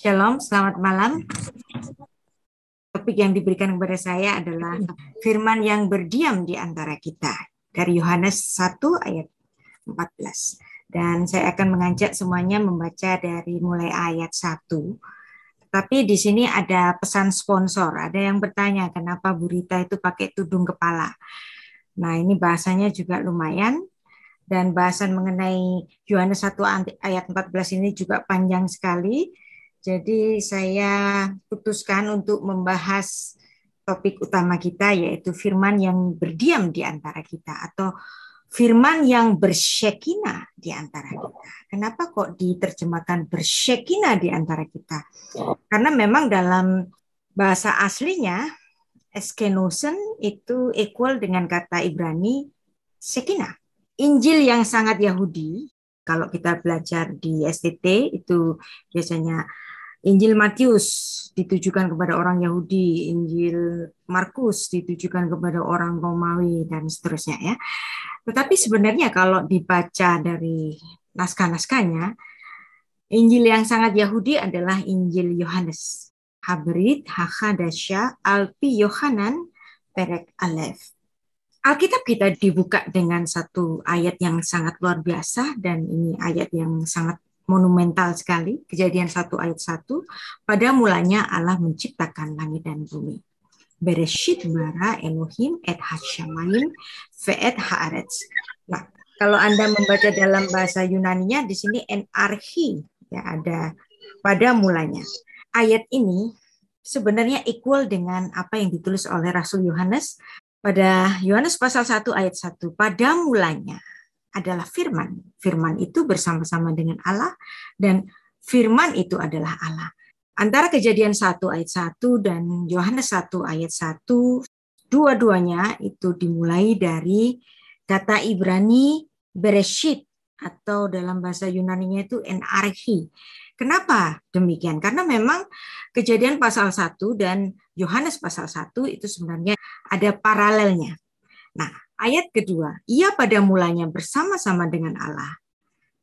Shalom, selamat malam. Topik yang diberikan kepada saya adalah firman yang berdiam di antara kita. Dari Yohanes 1 ayat 14. Dan saya akan mengajak semuanya membaca dari mulai ayat 1. Tapi di sini ada pesan sponsor. Ada yang bertanya kenapa Bu Rita itu pakai tudung kepala. Nah, ini bahasanya juga lumayan. Dan bahasan mengenai Yohanes 1 ayat 14 ini juga panjang sekali. Jadi saya putuskan untuk membahas topik utama kita, yaitu firman yang berdiam di antara kita atau firman yang bersyekina di antara kita. Kenapa kok diterjemahkan bersyekina di antara kita? Karena memang dalam bahasa aslinya eskenosen itu equal dengan kata Ibrani sekina. Injil yang sangat Yahudi, kalau kita belajar di STT itu biasanya Injil Matius ditujukan kepada orang Yahudi, Injil Markus ditujukan kepada orang Romawi, dan seterusnya ya. Tetapi sebenarnya kalau dibaca dari naskah-naskahnya, Injil yang sangat Yahudi adalah Injil Yohanes. Habrit, Hakadasya, Alpi Yohanan, Perek Alef. Alkitab kita dibuka dengan satu ayat yang sangat luar biasa, dan ini ayat yang sangat monumental sekali. Kejadian 1 ayat 1. Pada mulanya Allah menciptakan langit dan bumi. Bereshit bara Elohim et hashamayim ve'et haaretz. Nah, kalau Anda membaca dalam bahasa Yunaninya di sini enarchi, ya ada pada mulanya. Ayat ini sebenarnya equal dengan apa yang ditulis oleh Rasul Yohanes pada Yohanes pasal 1 ayat 1. Pada mulanya adalah firman. Firman itu bersama-sama dengan Allah, dan firman itu adalah Allah. Antara Kejadian 1 ayat 1 dan Yohanes 1 ayat 1, dua-duanya itu dimulai dari kata Ibrani bereshit, atau dalam bahasa Yunaninya itu enarchi. Kenapa demikian? Karena memang Kejadian pasal 1 dan Yohanes pasal 1 itu sebenarnya ada paralelnya. Nah, ayat kedua, ia pada mulanya bersama-sama dengan Allah.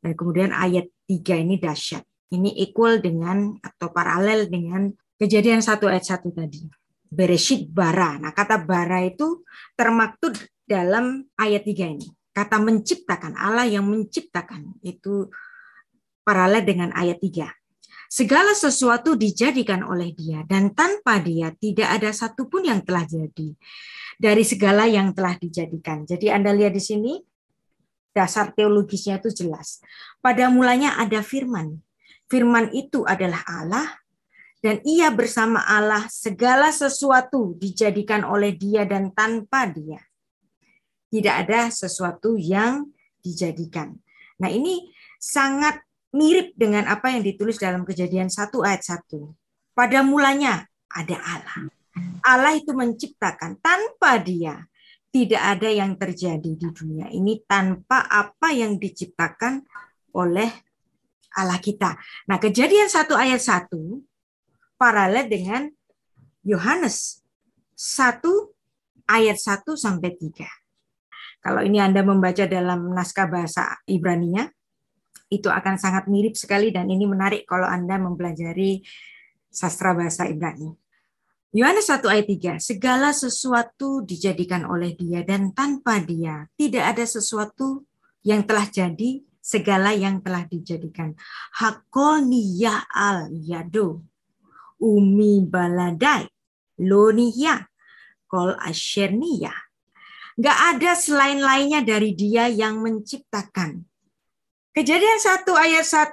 Dan kemudian ayat 3 ini dahsyat. Ini equal dengan atau paralel dengan Kejadian 1 ayat 1 tadi. Bereshit bara. Nah, kata bara itu termaktub dalam ayat 3 ini. Kata menciptakan, Allah yang menciptakan, itu paralel dengan ayat 3. Segala sesuatu dijadikan oleh Dia, dan tanpa Dia tidak ada satupun yang telah jadi dari segala yang telah dijadikan. Jadi Anda lihat di sini dasar teologisnya itu jelas. Pada mulanya ada firman. Firman itu adalah Allah, dan Ia bersama Allah segala sesuatu dijadikan oleh Dia, dan tanpa Dia tidak ada sesuatu yang dijadikan. Nah, ini sangat mirip dengan apa yang ditulis dalam Kejadian 1 ayat 1. Pada mulanya ada Allah. Allah itu menciptakan, tanpa Dia tidak ada yang terjadi di dunia ini tanpa apa yang diciptakan oleh Allah kita. Nah, Kejadian 1 ayat 1 paralel dengan Yohanes 1 ayat 1 sampai 3. Kalau ini Anda membaca dalam naskah bahasa Ibraninya, itu akan sangat mirip sekali, dan ini menarik kalau Anda mempelajari sastra bahasa Ibrani. Yohanes 1 ayat 3, segala sesuatu dijadikan oleh Dia, dan tanpa Dia tidak ada sesuatu yang telah jadi, segala yang telah dijadikan. Hakol niyah al yado, umi baladai, lo niyah, kol asher niyah. Gak ada selain lainnya dari Dia yang menciptakan. Kejadian 1 ayat 1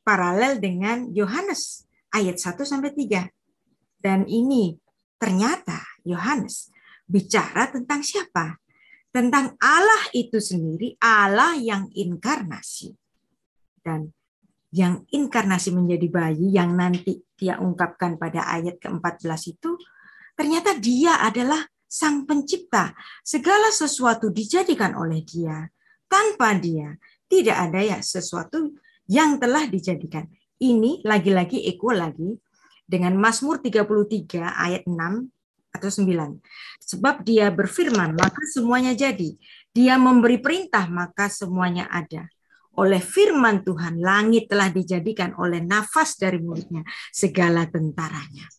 paralel dengan Yohanes ayat 1 sampai 3. Dan ini ternyata Yohanes bicara tentang siapa? Tentang Allah itu sendiri, Allah yang inkarnasi. Dan yang inkarnasi menjadi bayi yang nanti Dia ungkapkan pada ayat ke-14 itu, ternyata Dia adalah Sang Pencipta. Segala sesuatu dijadikan oleh Dia. Tanpa Dia tidak ada ya sesuatu yang telah dijadikan. Ini lagi-lagi equal lagi dengan Mazmur 33 ayat 6 atau 9. Sebab Dia berfirman, maka semuanya jadi. Dia memberi perintah, maka semuanya ada. Oleh firman Tuhan, langit telah dijadikan oleh nafas dari mulutnya segala tentaranya.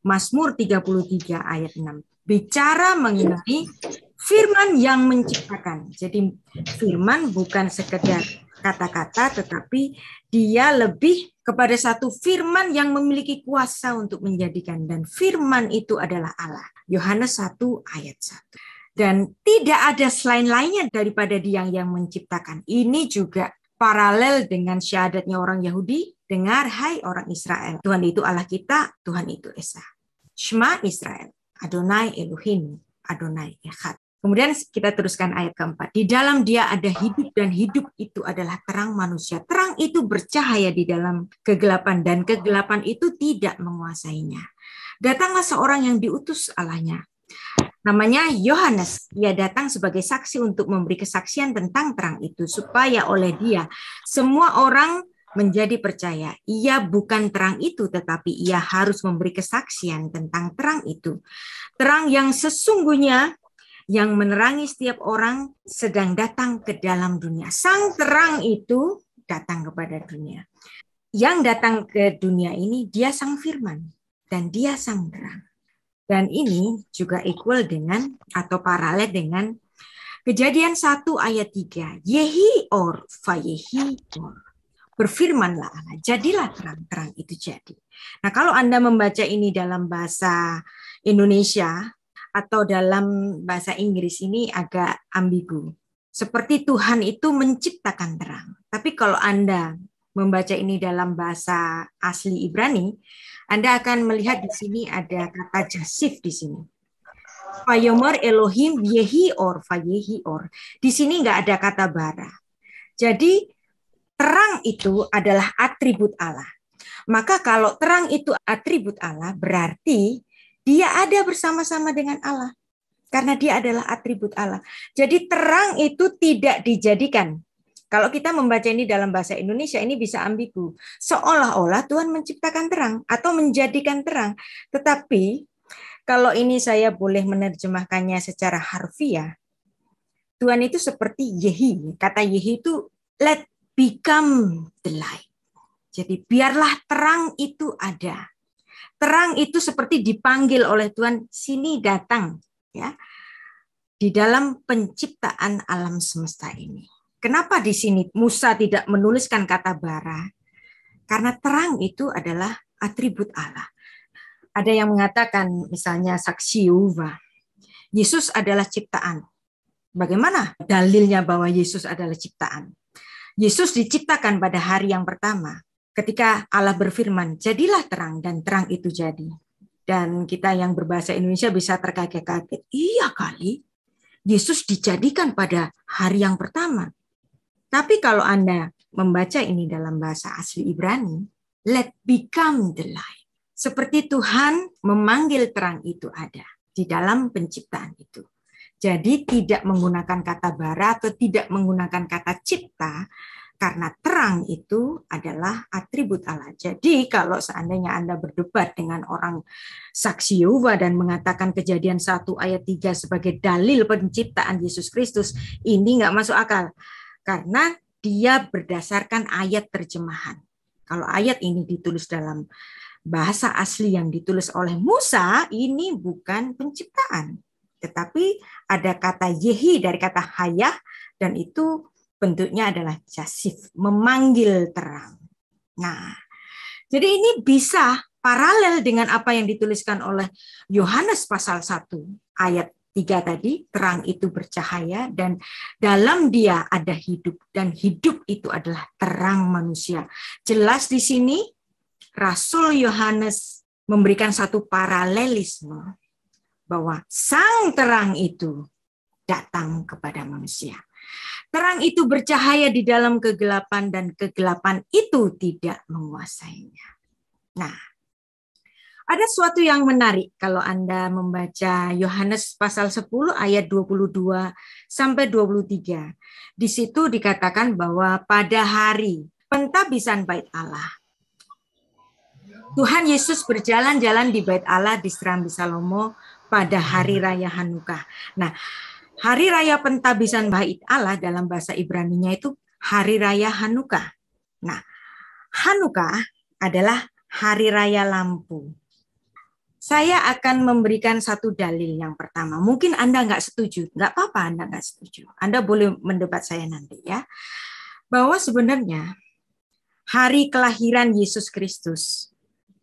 Mazmur 33 ayat 6. Bicara mengenai firman yang menciptakan. Jadi firman bukan sekedar kata-kata, tetapi dia lebih kepada satu firman yang memiliki kuasa untuk menjadikan. Dan firman itu adalah Allah. Yohanes 1 ayat 1. Dan tidak ada selain lainnya daripada Dia yang menciptakan. Ini juga paralel dengan syahadatnya orang Yahudi. Dengar, hai orang Israel. Tuhan itu Allah kita, Tuhan itu Esa. Shema Israel, Adonai Elohim, Adonai Echad. Kemudian kita teruskan ayat keempat. Di dalam Dia ada hidup dan hidup itu adalah terang manusia. Terang itu bercahaya di dalam kegelapan dan kegelapan itu tidak menguasainya. Datanglah seorang yang diutus Allahnya. Namanya Yohanes. Ia datang sebagai saksi untuk memberi kesaksian tentang terang itu supaya oleh Dia semua orang menjadi percaya. Ia bukan terang itu, tetapi ia harus memberi kesaksian tentang terang itu. Terang yang sesungguhnya yang menerangi setiap orang sedang datang ke dalam dunia. Sang terang itu datang kepada dunia. Yang datang ke dunia ini, Dia sang firman dan Dia sang terang. Dan ini juga equal dengan atau paralel dengan Kejadian 1 ayat 3. Yehi or fayehi or. Berfirmanlah Allah, jadilah terang-terang itu jadi. Nah, kalau Anda membaca ini dalam bahasa Indonesia atau dalam bahasa Inggris ini agak ambigu. Seperti Tuhan itu menciptakan terang. Tapi kalau Anda membaca ini dalam bahasa asli Ibrani, Anda akan melihat di sini ada kata jasif di sini. Vayomer Elohim yehi or vayehi or. Di sini nggak ada kata bara. Jadi terang itu adalah atribut Allah. Maka kalau terang itu atribut Allah, berarti Dia ada bersama-sama dengan Allah. Karena Dia adalah atribut Allah. Jadi terang itu tidak dijadikan. Kalau kita membaca ini dalam bahasa Indonesia, ini bisa ambigu. Seolah-olah Tuhan menciptakan terang atau menjadikan terang. Tetapi kalau ini saya boleh menerjemahkannya secara harfiah, Tuhan itu seperti Yehi. Kata Yehi itu let become the light. Jadi biarlah terang itu ada. Terang itu seperti dipanggil oleh Tuhan, sini datang, ya. Di dalam penciptaan alam semesta ini. Kenapa di sini Musa tidak menuliskan kata bara? Karena terang itu adalah atribut Allah. Ada yang mengatakan misalnya saksi Yehova, Yesus adalah ciptaan. Bagaimana dalilnya bahwa Yesus adalah ciptaan? Yesus diciptakan pada hari yang pertama. Ketika Allah berfirman, jadilah terang, dan terang itu jadi. Dan kita yang berbahasa Indonesia bisa terkaget-kaget. Iya kali, Yesus dijadikan pada hari yang pertama. Tapi kalau Anda membaca ini dalam bahasa asli Ibrani, let become the light. Seperti Tuhan memanggil terang itu ada di dalam penciptaan itu. Jadi tidak menggunakan kata bara atau tidak menggunakan kata cipta, karena terang itu adalah atribut Allah. Jadi kalau seandainya Anda berdebat dengan orang saksi Yehova dan mengatakan Kejadian 1 ayat 3 sebagai dalil penciptaan Yesus Kristus, ini nggak masuk akal. Karena dia berdasarkan ayat terjemahan. Kalau ayat ini ditulis dalam bahasa asli yang ditulis oleh Musa, ini bukan penciptaan. Tetapi ada kata yehi dari kata hayah, dan itu bentuknya adalah jasif, memanggil terang. Nah, jadi ini bisa paralel dengan apa yang dituliskan oleh Yohanes pasal 1 ayat 3 tadi, terang itu bercahaya dan dalam Dia ada hidup, dan hidup itu adalah terang manusia. Jelas di sini Rasul Yohanes memberikan satu paralelisme bahwa sang terang itu datang kepada manusia. Terang itu bercahaya di dalam kegelapan dan kegelapan itu tidak menguasainya. Nah, ada sesuatu yang menarik kalau Anda membaca Yohanes pasal 10 ayat 22 sampai 23. Di situ dikatakan bahwa pada hari pentabisan Bait Allah, Tuhan Yesus berjalan-jalan di Bait Allah di Serambi Salomo pada hari raya Hanukkah. Nah, hari raya pentabisan Bait Allah dalam bahasa Ibraninya itu Hari Raya Hanukkah. Nah, Hanukkah adalah Hari Raya Lampu. Saya akan memberikan satu dalil yang pertama. Mungkin Anda nggak setuju. Nggak apa-apa Anda nggak setuju. Anda boleh mendebat saya nanti ya. Bahwa sebenarnya hari kelahiran Yesus Kristus,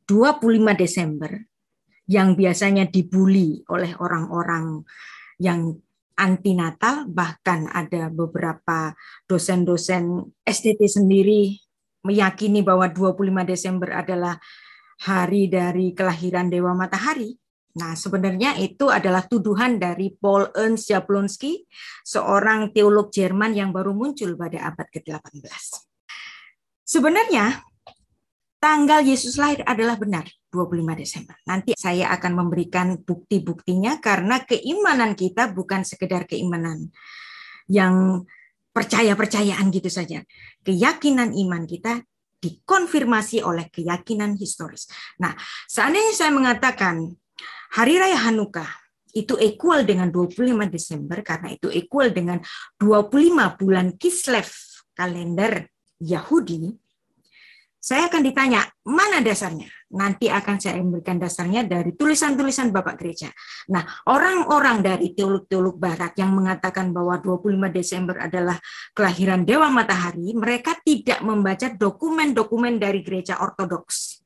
25 Desember, yang biasanya dibully oleh orang-orang yang anti Natal, bahkan ada beberapa dosen-dosen SDT sendiri meyakini bahwa 25 Desember adalah hari dari kelahiran Dewa Matahari. Nah, sebenarnya itu adalah tuduhan dari Paul Ernst Jablonski, seorang teolog Jerman yang baru muncul pada abad ke-18. Sebenarnya, tanggal Yesus lahir adalah benar, 25 Desember. Nanti saya akan memberikan bukti-buktinya karena keimanan kita bukan sekedar keimanan yang percaya-percayaan gitu saja. Keyakinan iman kita dikonfirmasi oleh keyakinan historis. Nah, seandainya saya mengatakan Hari Raya Hanukkah itu equal dengan 25 Desember karena itu equal dengan 25 bulan Kislev kalender Yahudi, saya akan ditanya, mana dasarnya? Nanti akan saya memberikan dasarnya dari tulisan-tulisan Bapak Gereja. Nah, orang-orang dari teolog-teolog Barat yang mengatakan bahwa 25 Desember adalah kelahiran Dewa Matahari, mereka tidak membaca dokumen-dokumen dari Gereja Ortodoks.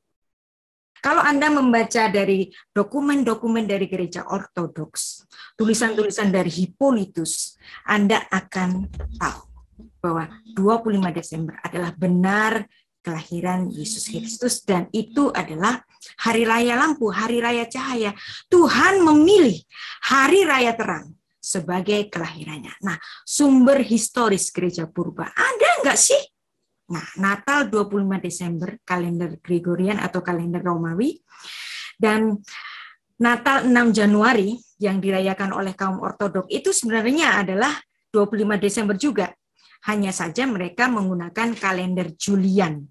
Kalau Anda membaca dari dokumen-dokumen dari Gereja Ortodoks, tulisan-tulisan dari Hippolytus, Anda akan tahu bahwa 25 Desember adalah benar kelahiran Yesus Kristus dan itu adalah hari raya lampu, hari raya cahaya. Tuhan memilih hari raya terang sebagai kelahirannya. Nah, sumber historis gereja purba ada enggak sih? Nah, Natal 25 Desember kalender Gregorian atau kalender Romawi dan Natal 6 Januari yang dirayakan oleh kaum ortodok itu sebenarnya adalah 25 Desember juga. Hanya saja mereka menggunakan kalender Julian.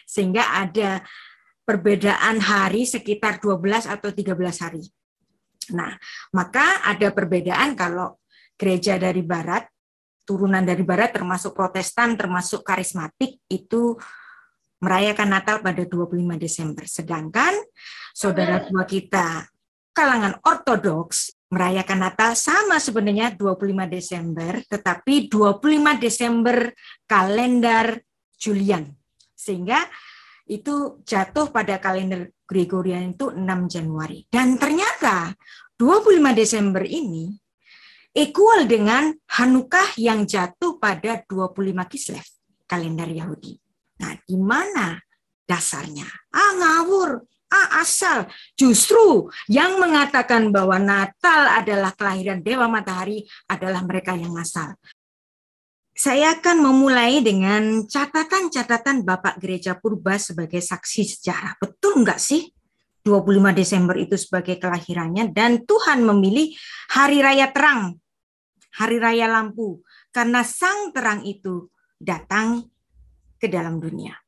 Sehingga ada perbedaan hari sekitar 12 atau 13 hari. Nah, maka ada perbedaan kalau gereja dari barat, turunan dari barat termasuk Protestan, termasuk karismatik itu merayakan Natal pada 25 Desember. Sedangkan saudara tua kita kalangan ortodoks merayakan Natal sama sebenarnya 25 Desember, tetapi 25 Desember kalender Julian. Sehingga itu jatuh pada kalender Gregorian itu 6 Januari. Dan ternyata 25 Desember ini equal dengan Hanukkah yang jatuh pada 25 Kislev, kalender Yahudi. Nah, di mana dasarnya? Ngawur. Asal. Justru yang mengatakan bahwa Natal adalah kelahiran Dewa Matahari adalah mereka yang ngasal. Saya akan memulai dengan catatan-catatan Bapak Gereja Purba sebagai saksi sejarah. Betul enggak sih 25 Desember itu sebagai kelahirannya dan Tuhan memilih hari raya terang, hari raya lampu, karena sang terang itu datang ke dalam dunia.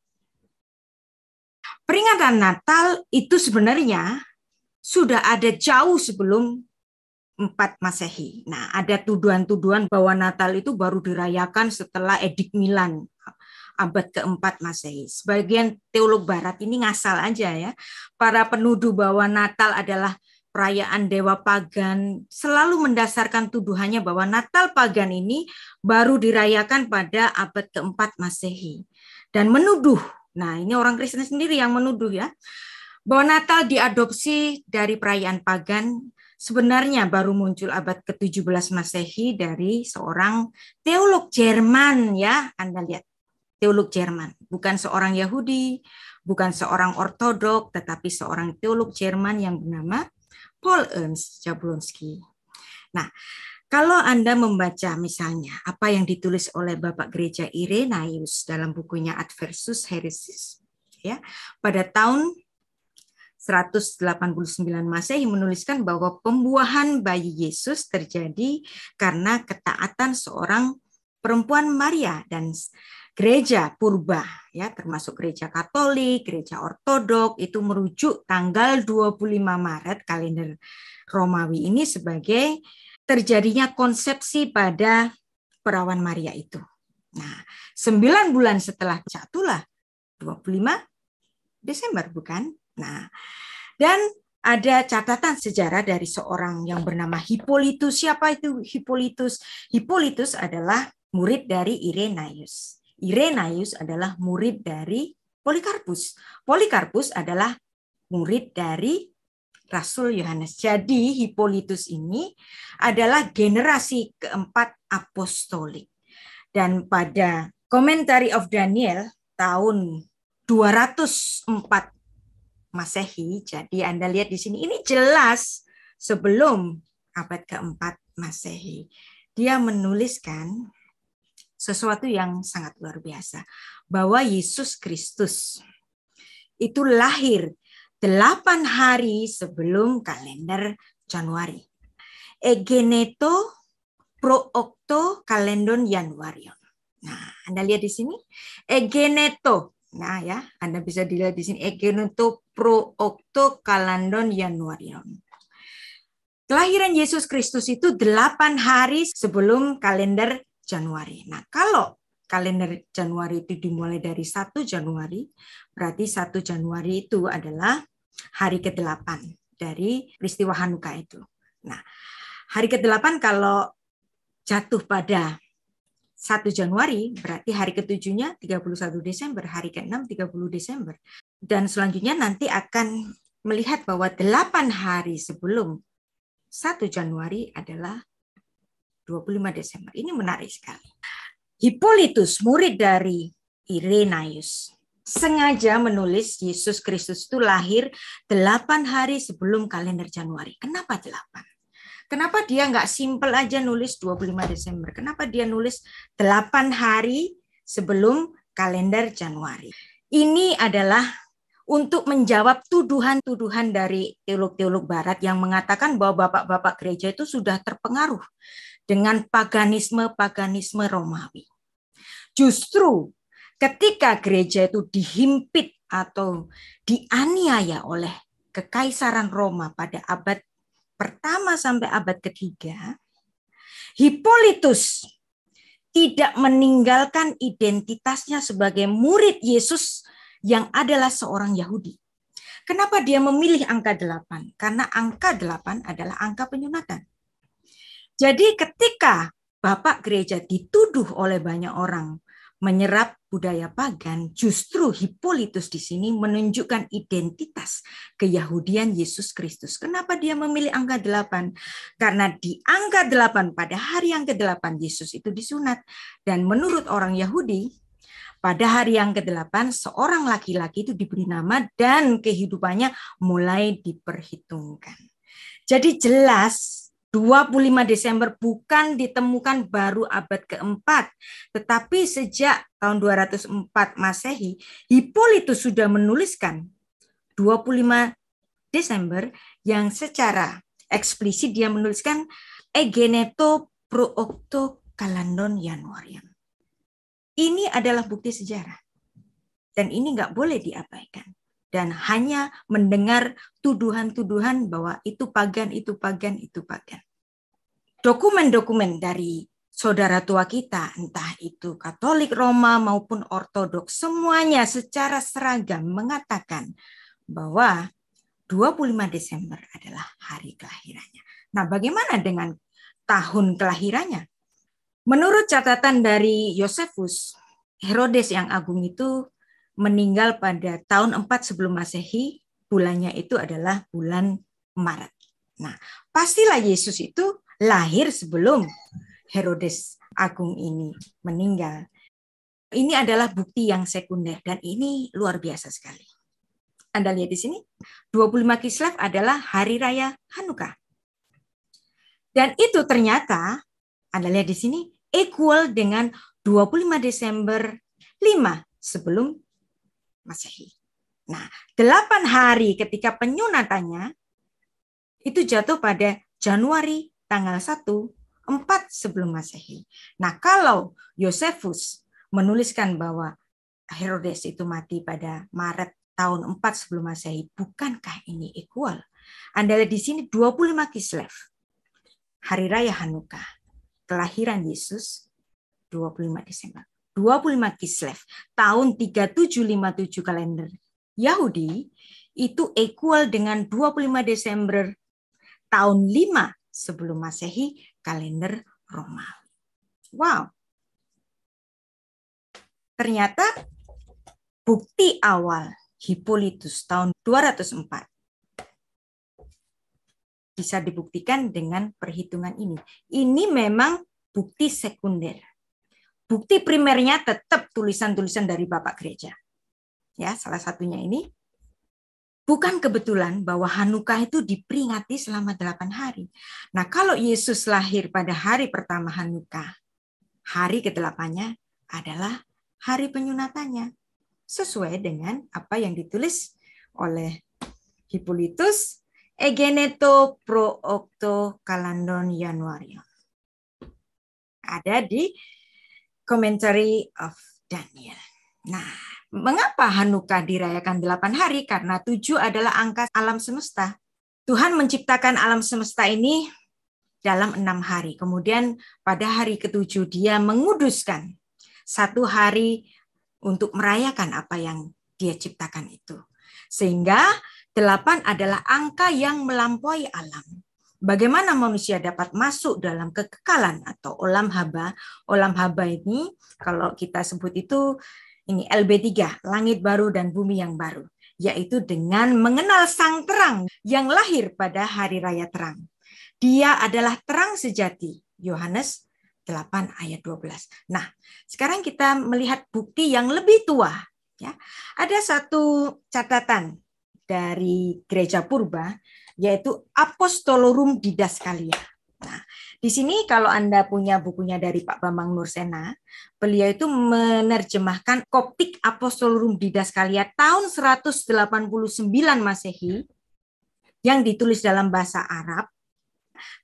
Peringatan Natal itu sebenarnya sudah ada jauh sebelum 4 Masehi. Nah, ada tuduhan-tuduhan bahwa Natal itu baru dirayakan setelah Edik Milan, abad ke-4 Masehi. Sebagian teolog Barat ini ngasal aja ya. Para penuduh bahwa Natal adalah perayaan dewa pagan selalu mendasarkan tuduhannya bahwa Natal pagan ini baru dirayakan pada abad ke-4 Masehi. Dan menuduh, nah ini orang Kristen sendiri yang menuduh ya, bahwa Natal diadopsi dari perayaan pagan sebenarnya baru muncul abad ke-17 Masehi dari seorang teolog Jerman ya, Anda lihat. Teolog Jerman, bukan seorang Yahudi, bukan seorang ortodok, tetapi seorang teolog Jerman yang bernama Paul Ernst Jablonski. Nah, kalau Anda membaca misalnya apa yang ditulis oleh Bapak Gereja Irenaeus dalam bukunya Adversus Heresis, ya, pada tahun 189 Masehi menuliskan bahwa pembuahan bayi Yesus terjadi karena ketaatan seorang perempuan Maria dan gereja purba ya termasuk gereja Katolik, gereja Ortodok itu merujuk tanggal 25 Maret kalender Romawi ini sebagai terjadinya konsepsi pada perawan Maria itu. Nah, 9 bulan setelah jatuhlah 25 Desember, bukan? Nah, dan ada catatan sejarah dari seorang yang bernama Hippolytus. Siapa itu Hippolytus? Hippolytus adalah murid dari Irenaeus. Irenaeus adalah murid dari Polikarpus. Polikarpus adalah murid dari Rasul Yohanes. Jadi Hippolytus ini adalah generasi keempat apostolik. Dan pada Commentary of Daniel tahun 204 Masehi, jadi Anda lihat di sini, ini jelas sebelum abad keempat Masehi. Dia menuliskan sesuatu yang sangat luar biasa, bahwa Yesus Kristus itu lahir 8 hari sebelum kalender Januari. Egeneto pro octo kalendon Januarion. Nah, Anda lihat di sini, egeneto. Nah, ya, Anda bisa dilihat di sini, egeneto pro octo kalendon Januarion. Kelahiran Yesus Kristus itu 8 hari sebelum kalender Januari. Nah, kalau kalender Januari itu dimulai dari 1 Januari, berarti 1 Januari itu adalah hari ke-8 dari peristiwa Hanukkah itu. Nah, hari ke-8 kalau jatuh pada 1 Januari, berarti hari ke-7-nya 31 Desember, hari ke-6 30 Desember. Dan selanjutnya nanti akan melihat bahwa 8 hari sebelum 1 Januari adalah 25 Desember. Ini menarik sekali. Hippolytus, murid dari Irenaeus, sengaja menulis Yesus Kristus itu lahir 8 hari sebelum kalender Januari. Kenapa 8? Kenapa dia nggak simpel aja nulis 25 Desember? Kenapa dia nulis 8 hari sebelum kalender Januari? Ini adalah untuk menjawab tuduhan-tuduhan dari teolog-teolog barat yang mengatakan bahwa bapak-bapak gereja itu sudah terpengaruh dengan paganisme Romawi. Justru ketika gereja itu dihimpit atau dianiaya oleh Kekaisaran Roma pada abad pertama sampai abad ketiga, Hippolytus tidak meninggalkan identitasnya sebagai murid Yesus yang adalah seorang Yahudi. Kenapa dia memilih angka 8? Karena angka 8 adalah angka penyunatan. Jadi ketika Bapak gereja dituduh oleh banyak orang menyerap budaya pagan, justru Hippolytus di sini menunjukkan identitas keyahudian Yesus Kristus. Kenapa dia memilih angka 8? Karena di angka 8 pada hari yang ke-8 Yesus itu disunat. Dan menurut orang Yahudi, pada hari yang ke-8 seorang laki-laki itu diberi nama dan kehidupannya mulai diperhitungkan. Jadi jelas 25 Desember bukan ditemukan baru abad keempat, tetapi sejak tahun 204 Masehi, Hippolytus sudah menuliskan 25 Desember yang secara eksplisit dia menuliskan egeneto pro octo kalendon Januarium. Ini adalah bukti sejarah. Dan ini nggak boleh diabaikan. Dan hanya mendengar tuduhan-tuduhan bahwa itu pagan, itu pagan, itu pagan. Dokumen-dokumen dari saudara tua kita, entah itu Katolik Roma maupun Ortodoks, semuanya secara seragam mengatakan bahwa 25 Desember adalah hari kelahirannya. Nah, bagaimana dengan tahun kelahirannya? Menurut catatan dari Yosefus, Herodes yang agung itu meninggal pada tahun 4 sebelum Masehi, bulannya itu adalah bulan Maret. Nah, pastilah Yesus itu lahir sebelum Herodes agung ini meninggal. Ini adalah bukti yang sekunder dan ini luar biasa sekali. Anda lihat di sini, 25 Kislev adalah hari raya Hanukkah. Dan itu ternyata, Anda lihat di sini, equal dengan 25 Desember 5 sebelum Masehi. Nah, 8 hari ketika penyunatannya itu jatuh pada Januari tanggal 1, 4 sebelum Masehi. Nah, kalau Yosefus menuliskan bahwa Herodes itu mati pada Maret tahun 4 sebelum Masehi, bukankah ini equal? Anda lihat di sini 25 Kislev, hari raya Hanukkah, kelahiran Yesus 25 Desember. 25 Kislev tahun 3757 kalender Yahudi itu equal dengan 25 Desember tahun 5 sebelum Masehi kalender Romawi. Wow. Ternyata bukti awal Hippolytus tahun 204 bisa dibuktikan dengan perhitungan ini. Ini memang bukti sekunder. Bukti primernya tetap tulisan-tulisan dari Bapak Gereja. Ya, salah satunya ini. Bukan kebetulan bahwa Hanukkah itu diperingati selama 8 hari. Nah, kalau Yesus lahir pada hari pertama Hanukkah, hari ke-8-nya adalah hari penyunatannya. Sesuai dengan apa yang ditulis oleh Hippolytus, Egeneto pro octo kalandon Januarion. Ada di Commentary of Daniel. Nah, mengapa Hanukkah dirayakan 8 hari? Karena 7 adalah angka alam semesta. Tuhan menciptakan alam semesta ini dalam 6 hari. Kemudian pada hari ke-7 dia menguduskan 1 hari untuk merayakan apa yang dia ciptakan itu. Sehingga 8 adalah angka yang melampaui alam. Bagaimana manusia dapat masuk dalam kekekalan atau olam haba? Olam haba ini kalau kita sebut itu ini LB3, langit baru dan bumi yang baru, yaitu dengan mengenal sang terang yang lahir pada hari raya terang. Dia adalah terang sejati. Yohanes 8 ayat 12. Nah, sekarang kita melihat bukti yang lebih tua. Ya, ada satu catatan dari gereja purba, yaitu Apostolorum Didaskalia. Nah, di sini kalau Anda punya bukunya dari Pak Bambang Nursena, beliau itu menerjemahkan Koptik Apostolorum Didaskalia tahun 189 Masehi yang ditulis dalam bahasa Arab.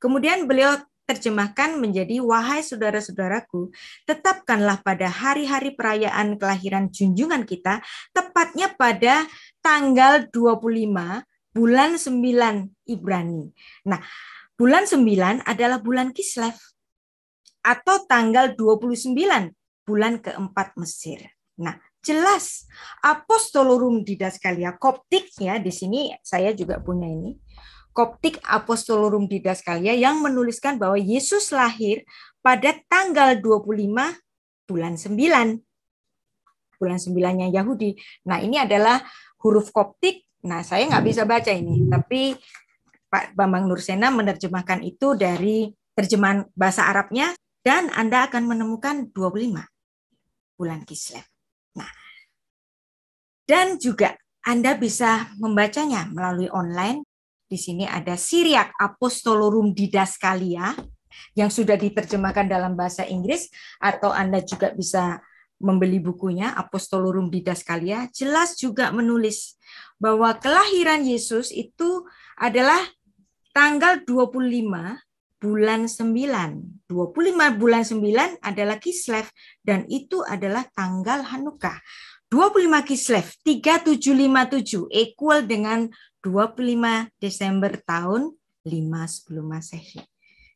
Kemudian beliau terjemahkan menjadi, wahai saudara-saudaraku, tetapkanlah pada hari-hari perayaan kelahiran junjungan kita, tepatnya pada tanggal 25 bulan 9 Ibrani. Nah, bulan 9 adalah bulan Kislev atau tanggal 29 bulan keempat Mesir. Nah, jelas Apostolorum Didaskalia Koptik ya, di sini saya juga punya ini. Koptik Apostolorum Didaskalia yang menuliskan bahwa Yesus lahir pada tanggal 25 bulan 9. Bulan 9-nya Yahudi. Nah, ini adalah huruf Koptik. Nah, saya nggak bisa baca ini, tapi Pak Bambang Nursena menerjemahkan itu dari terjemahan bahasa Arabnya, dan Anda akan menemukan 25 bulan Kislev. Nah, dan juga Anda bisa membacanya melalui online. Di sini ada Syriac Apostolorum Didaskalia yang sudah diterjemahkan dalam bahasa Inggris, atau Anda juga bisa membeli bukunya Apostolorum Didaskalia. Jelas juga menulis bahwa kelahiran Yesus itu adalah tanggal 25 bulan 9. 25 bulan 9 adalah Kislev, dan itu adalah tanggal Hanukkah. 25 Kislev 3757 equal dengan 25 Desember tahun 5 sebelum Masehi.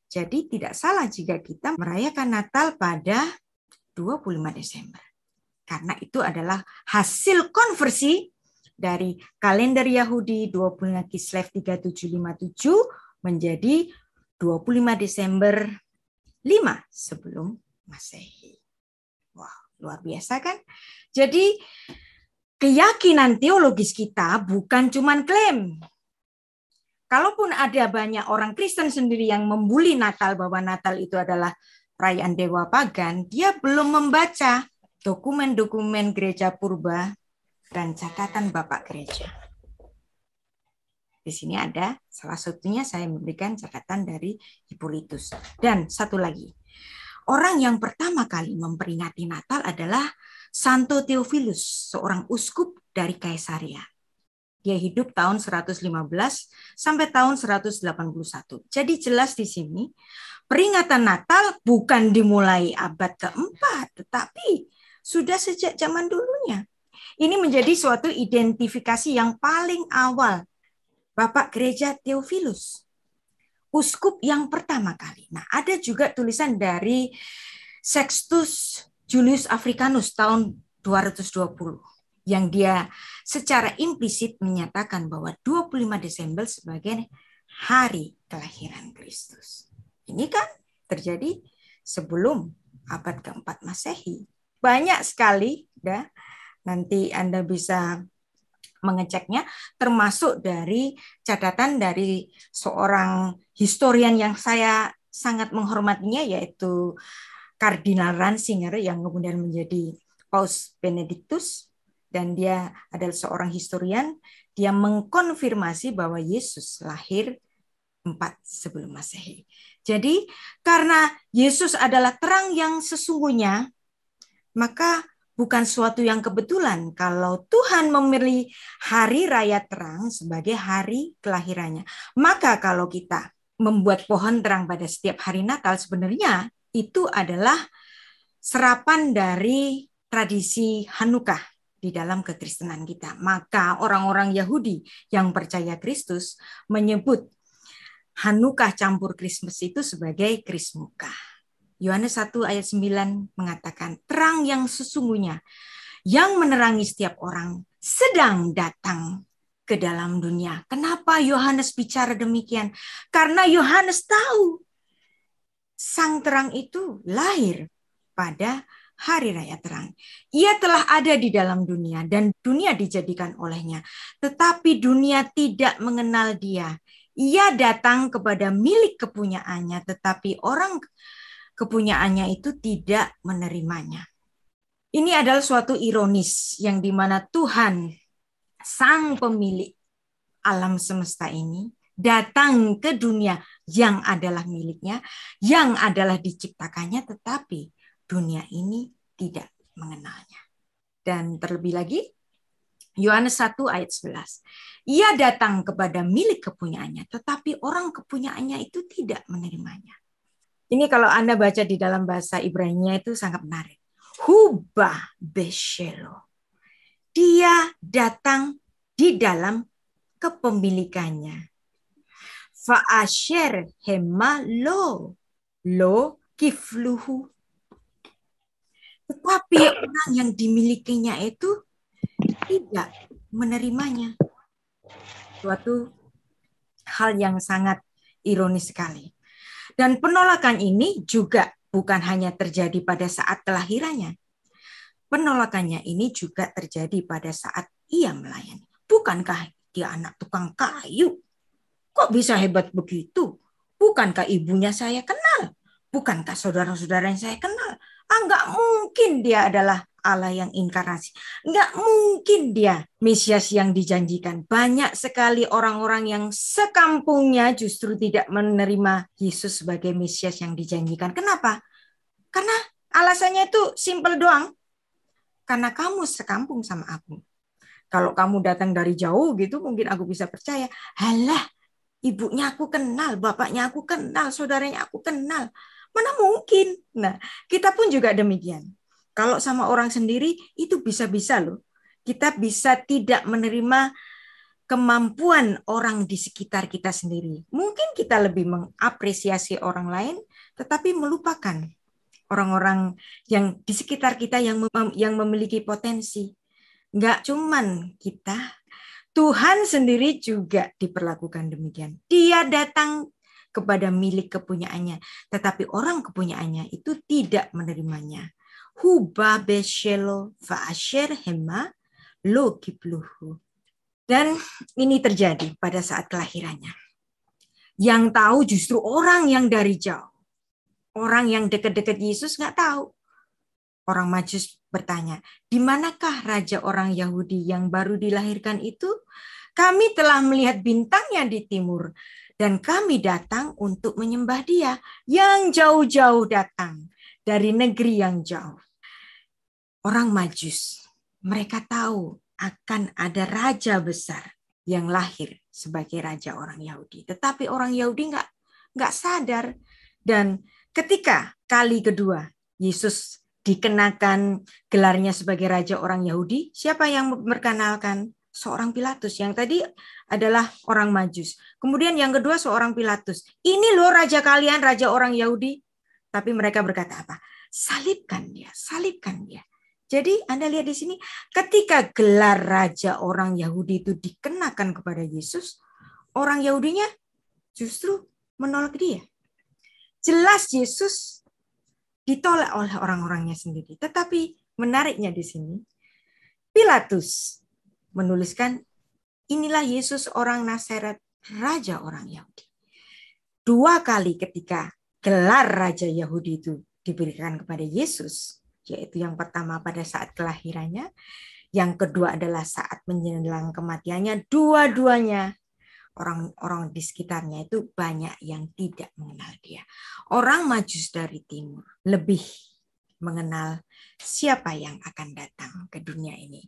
Jadi tidak salah jika kita merayakan Natal pada 25 Desember. Karena itu adalah hasil konversi dari kalender Yahudi 25 Kislev 3757 menjadi 25 Desember 5 sebelum Masehi. Wah, luar biasa kan? Jadi keyakinan teologis kita bukan cuma klaim. Kalaupun ada banyak orang Kristen sendiri yang membuli Natal bahwa Natal itu adalah perayaan dewa pagan, dia belum membaca dokumen-dokumen gereja purba dan catatan Bapak Gereja. Di sini ada salah satunya, saya memberikan catatan dari Hippolytus. Dan satu lagi, orang yang pertama kali memperingati Natal adalah Santo Theophilus, seorang uskup dari Kaisaria. Dia hidup tahun 115 sampai tahun 181. Jadi jelas di sini peringatan Natal bukan dimulai abad keempat, tetapi sudah sejak zaman dulunya. Ini menjadi suatu identifikasi yang paling awal Bapak Gereja Theophilus, uskup yang pertama kali. Nah, ada juga tulisan dari Sextus Julius Africanus tahun 220, yang dia secara implisit menyatakan bahwa 25 Desember sebagai hari kelahiran Kristus. Ini kan terjadi sebelum abad keempat Masehi. Banyak sekali, ya. Nanti Anda bisa mengeceknya, termasuk dari catatan dari seorang historian yang saya sangat menghormatinya, yaitu Kardinal Ratzinger, yang kemudian menjadi Paus Benediktus, dan dia adalah seorang historian. Dia mengkonfirmasi bahwa Yesus lahir 4 sebelum Masehi. Jadi karena Yesus adalah terang yang sesungguhnya, maka bukan suatu yang kebetulan kalau Tuhan memilih hari raya terang sebagai hari kelahirannya. Maka kalau kita membuat pohon terang pada setiap hari Natal, sebenarnya itu adalah serapan dari tradisi Hanukkah di dalam kekristenan kita. Maka orang-orang Yahudi yang percaya Kristus menyebut Hanukkah campur Christmas itu sebagai Krismuka. Yohanes 1 ayat 9 mengatakan, terang yang sesungguhnya yang menerangi setiap orang sedang datang ke dalam dunia. Kenapa Yohanes bicara demikian? Karena Yohanes tahu sang terang itu lahir pada hari raya terang. Ia telah ada di dalam dunia dan dunia dijadikan olehnya. Tetapi dunia tidak mengenal dia. Ia datang kepada milik kepunyaannya, tetapi orang kepunyaannya itu tidak menerimanya. Ini adalah suatu ironis yang dimana Tuhan, sang pemilik alam semesta ini, datang ke dunia yang adalah miliknya, yang adalah diciptakannya, tetapi dunia ini tidak mengenalnya. Dan terlebih lagi, Yohanes 1 ayat 11. Ia datang kepada milik kepunyaannya, tetapi orang kepunyaannya itu tidak menerimanya. Ini kalau Anda baca di dalam bahasa Ibrani itu sangat menarik. Hubah beshelo. Dia datang di dalam kepemilikannya. Fa'asher hema lo kifluhu. Tetapi orang yang dimilikinya itu tidak menerimanya. Suatu hal yang sangat ironis sekali. Dan penolakan ini juga bukan hanya terjadi pada saat kelahirannya. Penolakannya ini juga terjadi pada saat ia melayani. Bukankah dia anak tukang kayu? Kok bisa hebat begitu? Bukankah ibunya saya kenal? Bukankah saudara-saudara yang saya kenal? Enggak mungkin dia adalah Allah yang inkarnasi. Enggak mungkin dia Mesias yang dijanjikan. Banyak sekali orang-orang yang sekampungnya justru tidak menerima Yesus sebagai Mesias yang dijanjikan. Kenapa? Karena alasannya itu simpel doang. Karena kamu sekampung sama aku. Kalau kamu datang dari jauh gitu, mungkin aku bisa percaya. Halah, ibunya aku kenal, bapaknya aku kenal, saudaranya aku kenal. Mana mungkin? Nah, kita pun juga demikian. Kalau sama orang sendiri, itu bisa-bisa loh. Kita bisa tidak menerima kemampuan orang di sekitar kita sendiri. Mungkin kita lebih mengapresiasi orang lain, tetapi melupakan orang-orang yang di sekitar kita yang memiliki potensi. Enggak cuman kita, Tuhan sendiri juga diperlakukan demikian. Dia datang kepada milik kepunyaannya, tetapi orang kepunyaannya itu tidak menerimanya. Huba beshelo va'asher hema lo kipluhu. Dan ini terjadi pada saat kelahirannya. Yang tahu justru orang yang dari jauh. Orang yang dekat-dekat Yesus nggak tahu. Orang Majus bertanya, di manakah raja orang Yahudi yang baru dilahirkan itu? Kami telah melihat bintangnya di timur, dan kami datang untuk menyembah dia yang jauh-jauh datang dari negeri yang jauh. Orang Majus, mereka tahu akan ada raja besar yang lahir sebagai raja orang Yahudi. Tetapi orang Yahudi nggak sadar. Dan ketika kali kedua Yesus dikenakan gelarnya sebagai raja orang Yahudi, siapa yang memperkenalkan? Seorang Pilatus. Yang tadi adalah orang Majus. Kemudian yang kedua seorang Pilatus. Ini loh raja kalian, raja orang Yahudi. Tapi mereka berkata apa? salibkan dia, salibkan dia. Jadi Anda lihat di sini, ketika gelar raja orang Yahudi itu dikenakan kepada Yesus, orang Yahudinya justru menolak dia. Jelas Yesus ditolak oleh orang-orangnya sendiri. Tetapi menariknya di sini, Pilatus menuliskan, inilah Yesus orang Nazaret, raja orang Yahudi. 2 kali ketika gelar raja Yahudi itu diberikan kepada Yesus, yaitu yang pertama pada saat kelahirannya, yang kedua adalah saat menjelang kematiannya, dua-duanya orang-orang di sekitarnya itu banyak yang tidak mengenal dia. Orang Majus dari timur lebih mengenal siapa yang akan datang ke dunia ini.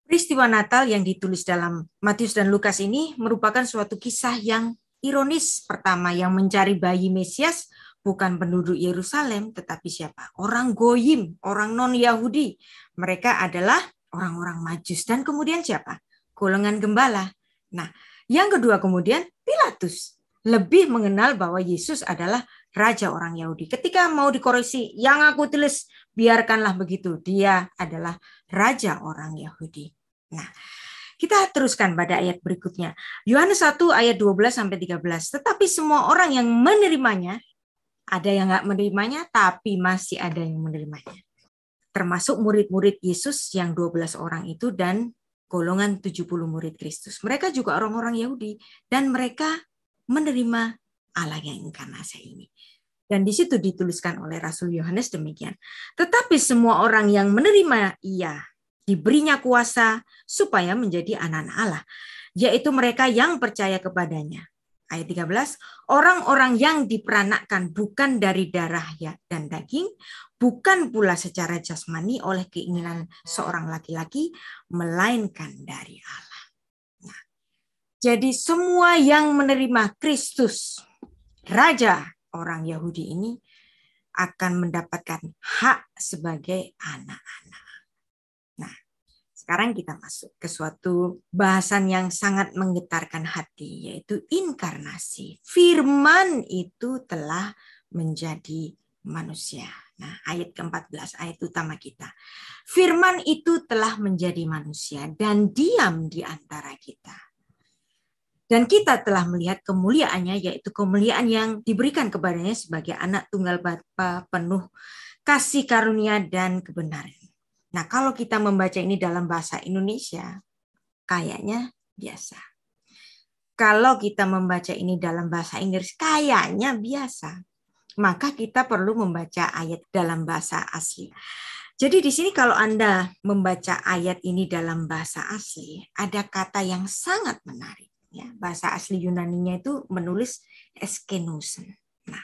Peristiwa Natal yang ditulis dalam Matius dan Lukas ini merupakan suatu kisah yang ironis. Pertama, yang mencari bayi Mesias bukan penduduk Yerusalem, tetapi siapa? Orang Goyim, orang non-Yahudi. Mereka adalah orang-orang Majus. Dan kemudian siapa? Golongan gembala. Nah, yang kedua kemudian Pilatus lebih mengenal bahwa Yesus adalah raja orang Yahudi. Ketika mau dikoreksi, yang aku tulis, biarkanlah begitu. Dia adalah raja orang Yahudi. Nah, kita teruskan pada ayat berikutnya. Yohanes 1 ayat 12-13. Tetapi semua orang yang menerimanya, ada yang nggak menerimanya, tapi masih ada yang menerimanya. Termasuk murid-murid Yesus yang 12 orang itu dan golongan 70 murid Kristus. Mereka juga orang-orang Yahudi dan mereka menerima Allah yang inkarnasi ini. Dan di situ dituliskan oleh Rasul Yohanes demikian. Tetapi semua orang yang menerima ia, diberinya kuasa supaya menjadi anak-anak Allah, yaitu mereka yang percaya kepadanya. Ayat 13, orang-orang yang diperanakkan bukan dari darah dan daging, bukan pula secara jasmani oleh keinginan seorang laki-laki, melainkan dari Allah. Nah, jadi semua yang menerima Kristus, raja orang Yahudi ini, akan mendapatkan hak sebagai anak-anak. Nah, sekarang kita masuk ke suatu bahasan yang sangat menggetarkan hati, yaitu inkarnasi. Firman itu telah menjadi manusia. Nah, ayat ke-14, ayat utama kita. Firman itu telah menjadi manusia dan diam di antara kita. Dan kita telah melihat kemuliaannya, yaitu kemuliaan yang diberikan kepadanya sebagai anak tunggal Bapa, penuh kasih karunia dan kebenaran. Nah, kalau kita membaca ini dalam bahasa Indonesia, kayaknya biasa. Kalau kita membaca ini dalam bahasa Inggris, kayaknya biasa. Maka kita perlu membaca ayat dalam bahasa asli. Jadi di sini kalau Anda membaca ayat ini dalam bahasa asli, ada kata yang sangat menarik. Ya, bahasa asli Yunaninya itu menulis eskenosen. Nah,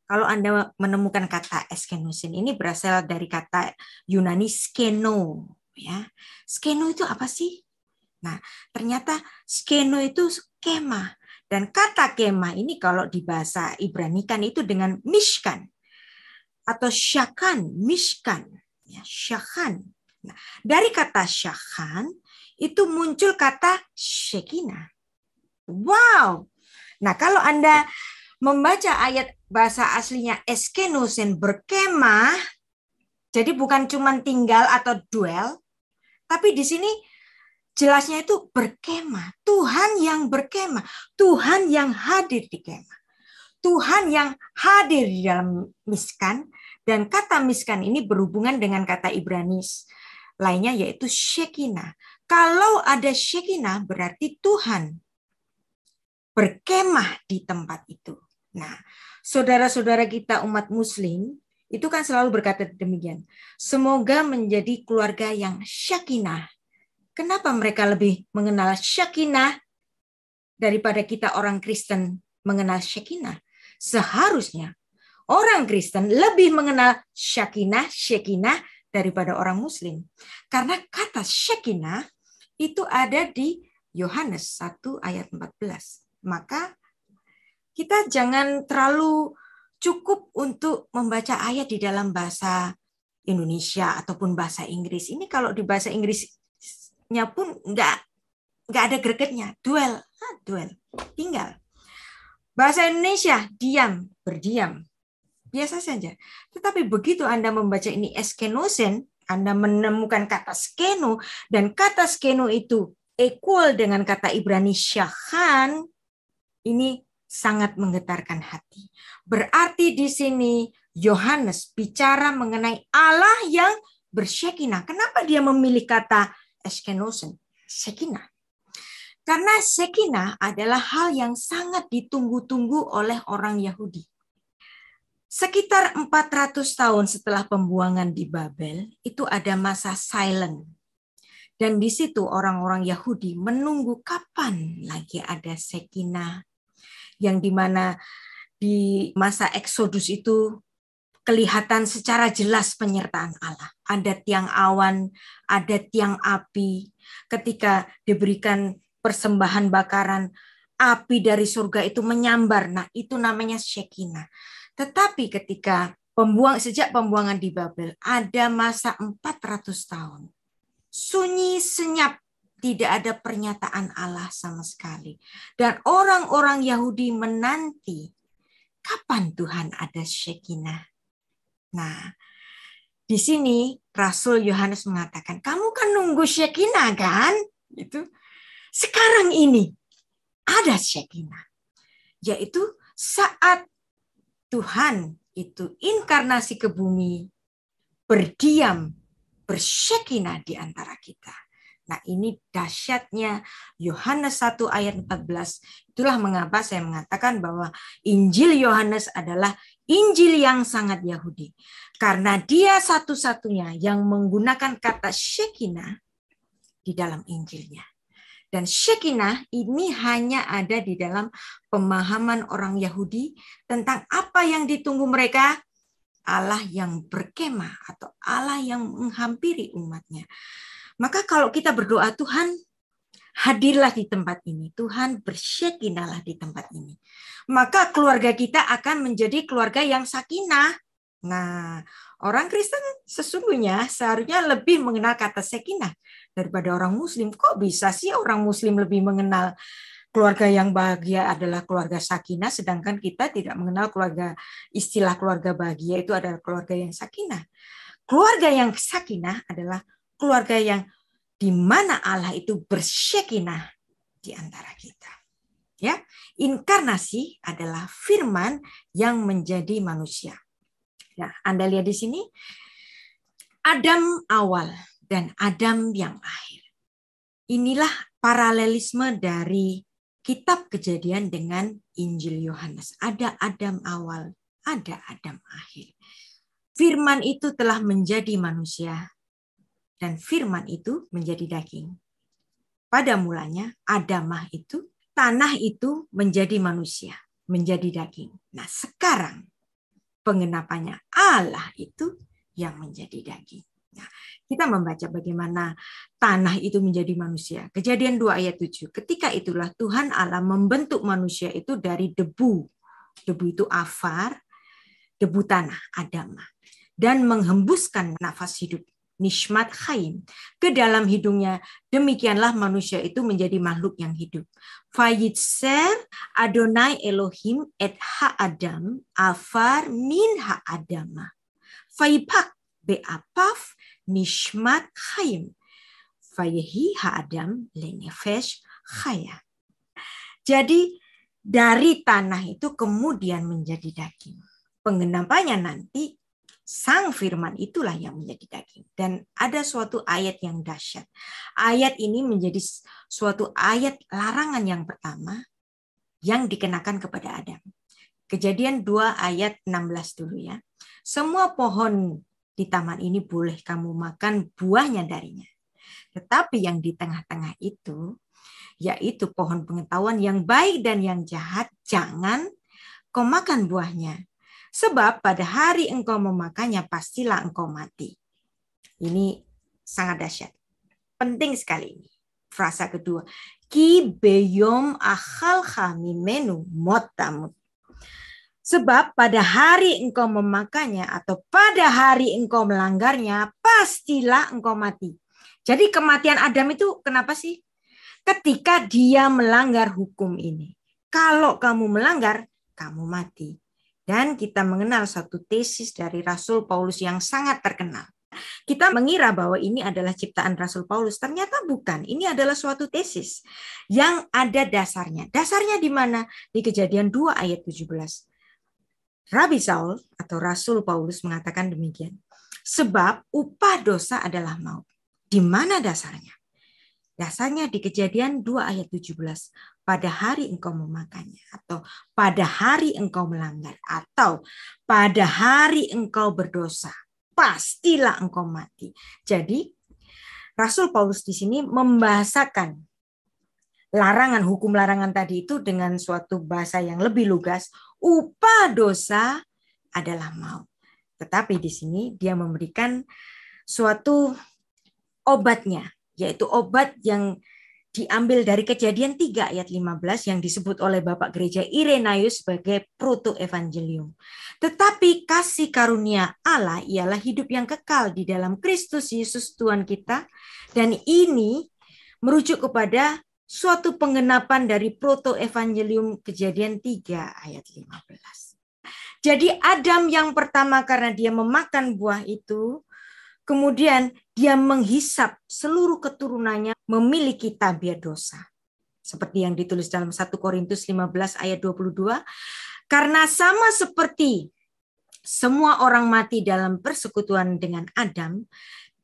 kalau Anda menemukan kata eskenosen ini berasal dari kata Yunani skeno. Ya. Skeno itu apa sih? Nah, ternyata skeno itu kemah. Dan kata kemah ini kalau di bahasa Ibrani kan itu dengan mishkan. Atau syakan, mishkan. Ya, syakan. Nah, dari kata syakan itu muncul kata shekinah. Wow. Nah, kalau Anda membaca ayat bahasa aslinya eskenosen, berkemah, jadi bukan cuma tinggal atau dwell, tapi di sini jelasnya itu berkemah. Tuhan yang berkemah, Tuhan yang hadir di kemah, Tuhan yang hadir di dalam miskan, dan kata miskan ini berhubungan dengan kata Ibrani lainnya yaitu shekinah. Kalau ada shekinah berarti Tuhan berkemah di tempat itu. Nah, saudara-saudara kita umat muslim itu kan selalu berkata demikian. Semoga menjadi keluarga yang syakinah. Kenapa mereka lebih mengenal syakinah daripada kita orang Kristen mengenal syakinah? Seharusnya orang Kristen lebih mengenal syakinah daripada orang muslim. Karena kata syakinah itu ada di Yohanes 1 ayat 14. Maka kita jangan terlalu cukup untuk membaca ayat di dalam bahasa Indonesia ataupun bahasa Inggris. Ini kalau di bahasa Inggrisnya pun nggak ada gregetnya. Duel, tinggal. Bahasa Indonesia, diam, berdiam. biasa saja. Tetapi begitu Anda membaca ini eskenosen, Anda menemukan kata skeno, dan kata skeno itu equal dengan kata Ibrani syachan, ini sangat menggetarkan hati. Berarti di sini Yohanes bicara mengenai Allah yang bersyekinah. Kenapa dia memilih kata eskenosen, shekinah? Karena shekinah adalah hal yang sangat ditunggu-tunggu oleh orang Yahudi. Sekitar 400 tahun setelah pembuangan di Babel, itu ada masa silent. Dan di situ orang-orang Yahudi menunggu kapan lagi ada Shekinah. Yang dimana di masa Exodus itu kelihatan secara jelas penyertaan Allah. Ada tiang awan, ada tiang api. Ketika diberikan persembahan bakaran, api dari surga itu menyambar. Nah, itu namanya Shekinah. Tetapi ketika sejak pembuangan di Babel, ada masa 400 tahun. Sunyi senyap, tidak ada pernyataan Allah sama sekali. Dan orang-orang Yahudi menanti, kapan Tuhan ada Shekinah? Nah, di sini Rasul Yohanes mengatakan, kamu kan nunggu Shekinah kan? Itu sekarang ini ada Shekinah. Yaitu saat Tuhan itu inkarnasi ke bumi, berdiam, bersyekinah di antara kita. Nah, ini dahsyatnya Yohanes 1 ayat 14. Itulah mengapa saya mengatakan bahwa Injil Yohanes adalah Injil yang sangat Yahudi. Karena dia satu-satunya yang menggunakan kata Shekinah di dalam Injilnya. Dan Shekinah ini hanya ada di dalam pemahaman orang Yahudi tentang apa yang ditunggu mereka, Allah yang berkemah atau Allah yang menghampiri umatnya. Maka kalau kita berdoa, Tuhan hadirlah di tempat ini, Tuhan bersyekinahlah di tempat ini, maka keluarga kita akan menjadi keluarga yang sakinah. Nah, orang Kristen sesungguhnya seharusnya lebih mengenal kata sakinah daripada orang Muslim. Kok bisa sih orang Muslim lebih mengenal keluarga yang bahagia adalah keluarga sakinah, sedangkan kita tidak mengenal istilah keluarga bahagia itu adalah keluarga yang sakinah. Keluarga yang sakinah adalah keluarga yang di mana Allah itu bersyekinah di antara kita. Ya, inkarnasi adalah firman yang menjadi manusia. Nah, Anda lihat di sini Adam awal dan Adam yang akhir. Inilah paralelisme dari kitab Kejadian dengan Injil Yohanes. Ada Adam awal, ada Adam akhir. Firman itu telah menjadi manusia dan firman itu menjadi daging. Pada mulanya Adamah itu, tanah itu menjadi manusia, menjadi daging. Nah, sekarang pengenapannya Allah itu yang menjadi daging. Nah, kita membaca bagaimana tanah itu menjadi manusia. Kejadian 2 ayat 7. Ketika itulah Tuhan Allah membentuk manusia itu dari debu. Debu itu afar, debu tanah, Adamah. Dan menghembuskan nafas hidup, nishmat chaim, ke dalam hidungnya. Demikianlah manusia itu menjadi makhluk yang hidup. Vayitzer Adonai Elohim et ha-adam afar min ha-adamah. Vayipak be'apaf nishmat chaim. Vayehi ha-adam lenefesh chaya. Jadi dari tanah itu kemudian menjadi daging. Penggenapannya nanti Sang firman itulah yang menjadi daging. Dan ada suatu ayat yang dahsyat. Ayat ini menjadi suatu ayat larangan yang pertama yang dikenakan kepada Adam. Kejadian 2 ayat 16 dulu ya. Semua pohon di taman ini boleh kamu makan buahnya darinya. Tetapi yang di tengah-tengah itu, yaitu pohon pengetahuan yang baik dan yang jahat, jangan kau makan buahnya. Sebab pada hari engkau memakannya, pastilah engkau mati. Ini sangat dahsyat. Penting sekali ini. Frasa kedua. Ki beyom akhalcha mimenu mot tamut. Sebab pada hari engkau memakannya atau pada hari engkau melanggarnya, pastilah engkau mati. Jadi kematian Adam itu kenapa sih? Ketika dia melanggar hukum ini. Kalau kamu melanggar, kamu mati. Dan kita mengenal satu tesis dari Rasul Paulus yang sangat terkenal. Kita mengira bahwa ini adalah ciptaan Rasul Paulus. Ternyata bukan. Ini adalah suatu tesis yang ada dasarnya. Dasarnya di mana? Di Kejadian 2 ayat 17. Rabi Saul atau Rasul Paulus mengatakan demikian. Sebab upah dosa adalah maut. Di mana dasarnya? Dasarnya di Kejadian 2 ayat 17. Pada hari engkau memakannya, atau pada hari engkau melanggar, atau pada hari engkau berdosa, pastilah engkau mati. Jadi Rasul Paulus di sini membahasakan larangan, hukum larangan tadi itu dengan suatu bahasa yang lebih lugas. Upah dosa adalah maut. Tetapi di sini dia memberikan suatu obatnya, yaitu obat yang diambil dari Kejadian 3 ayat 15 yang disebut oleh Bapak Gereja Irenaeus sebagai proto-evangelium. Tetapi kasih karunia Allah ialah hidup yang kekal di dalam Kristus Yesus Tuhan kita. Dan ini merujuk kepada suatu penggenapan dari proto-evangelium Kejadian 3 ayat 15. Jadi Adam yang pertama karena dia memakan buah itu, kemudian dia menghisap seluruh keturunannya memiliki tabiat dosa. Seperti yang ditulis dalam 1 Korintus 15 ayat 22. Karena sama seperti semua orang mati dalam persekutuan dengan Adam,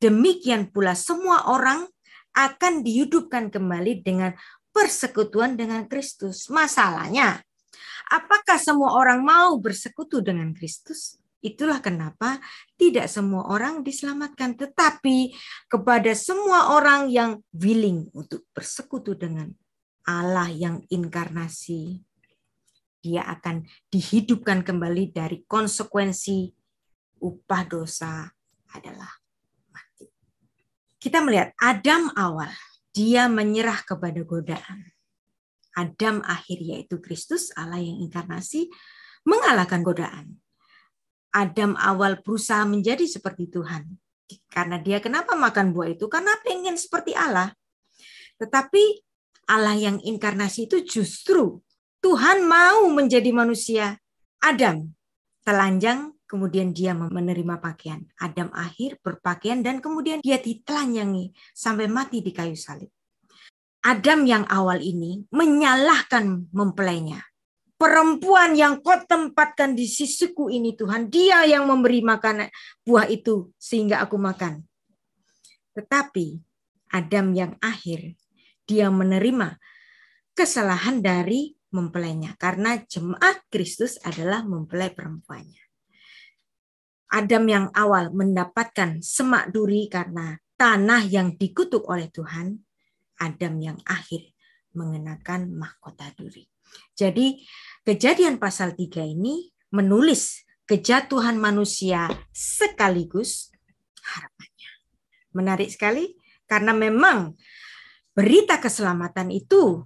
demikian pula semua orang akan dihidupkan kembali dengan persekutuan dengan Kristus. Masalahnya, apakah semua orang mau bersekutu dengan Kristus? Itulah kenapa tidak semua orang diselamatkan, tetapi kepada semua orang yang willing untuk bersekutu dengan Allah yang inkarnasi, dia akan dihidupkan kembali dari konsekuensi upah dosa adalah mati. Kita melihat Adam awal, dia menyerah kepada godaan. Adam akhir yaitu Kristus, Allah yang inkarnasi, mengalahkan godaan. Adam awal berusaha menjadi seperti Tuhan. Karena dia kenapa makan buah itu? Karena pengen seperti Allah. Tetapi Allah yang inkarnasi itu justru Tuhan mau menjadi manusia. Adam telanjang, kemudian dia menerima pakaian. Adam akhir berpakaian dan kemudian dia ditelanjangi sampai mati di kayu salib. Adam yang awal ini menyalahkan mempelainya. Perempuan yang kau tempatkan di sisiku ini Tuhan, dia yang memberi makan buah itu sehingga aku makan. Tetapi Adam yang akhir, dia menerima kesalahan dari mempelainya. Karena jemaat Kristus adalah mempelai perempuannya. Adam yang awal mendapatkan semak duri karena tanah yang dikutuk oleh Tuhan. Adam yang akhir mengenakan mahkota duri. Jadi Kejadian pasal 3 ini menulis kejatuhan manusia sekaligus harapannya. Menarik sekali karena memang berita keselamatan itu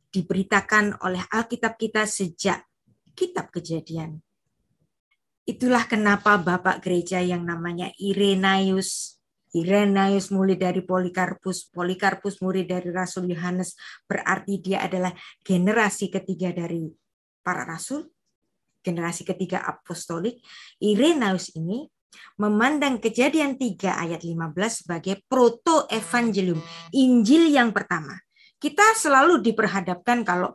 diberitakan oleh Alkitab kita sejak kitab Kejadian. Itulah kenapa Bapak Gereja yang namanya Irenaeus mulai dari Polikarpus, Polikarpus murid dari Rasul Yohanes, berarti dia adalah generasi ketiga dari para rasul, generasi ketiga apostolik. Irenaeus ini memandang Kejadian 3 ayat 15 sebagai proto-evangelium, Injil yang pertama. Kita selalu diperhadapkan kalau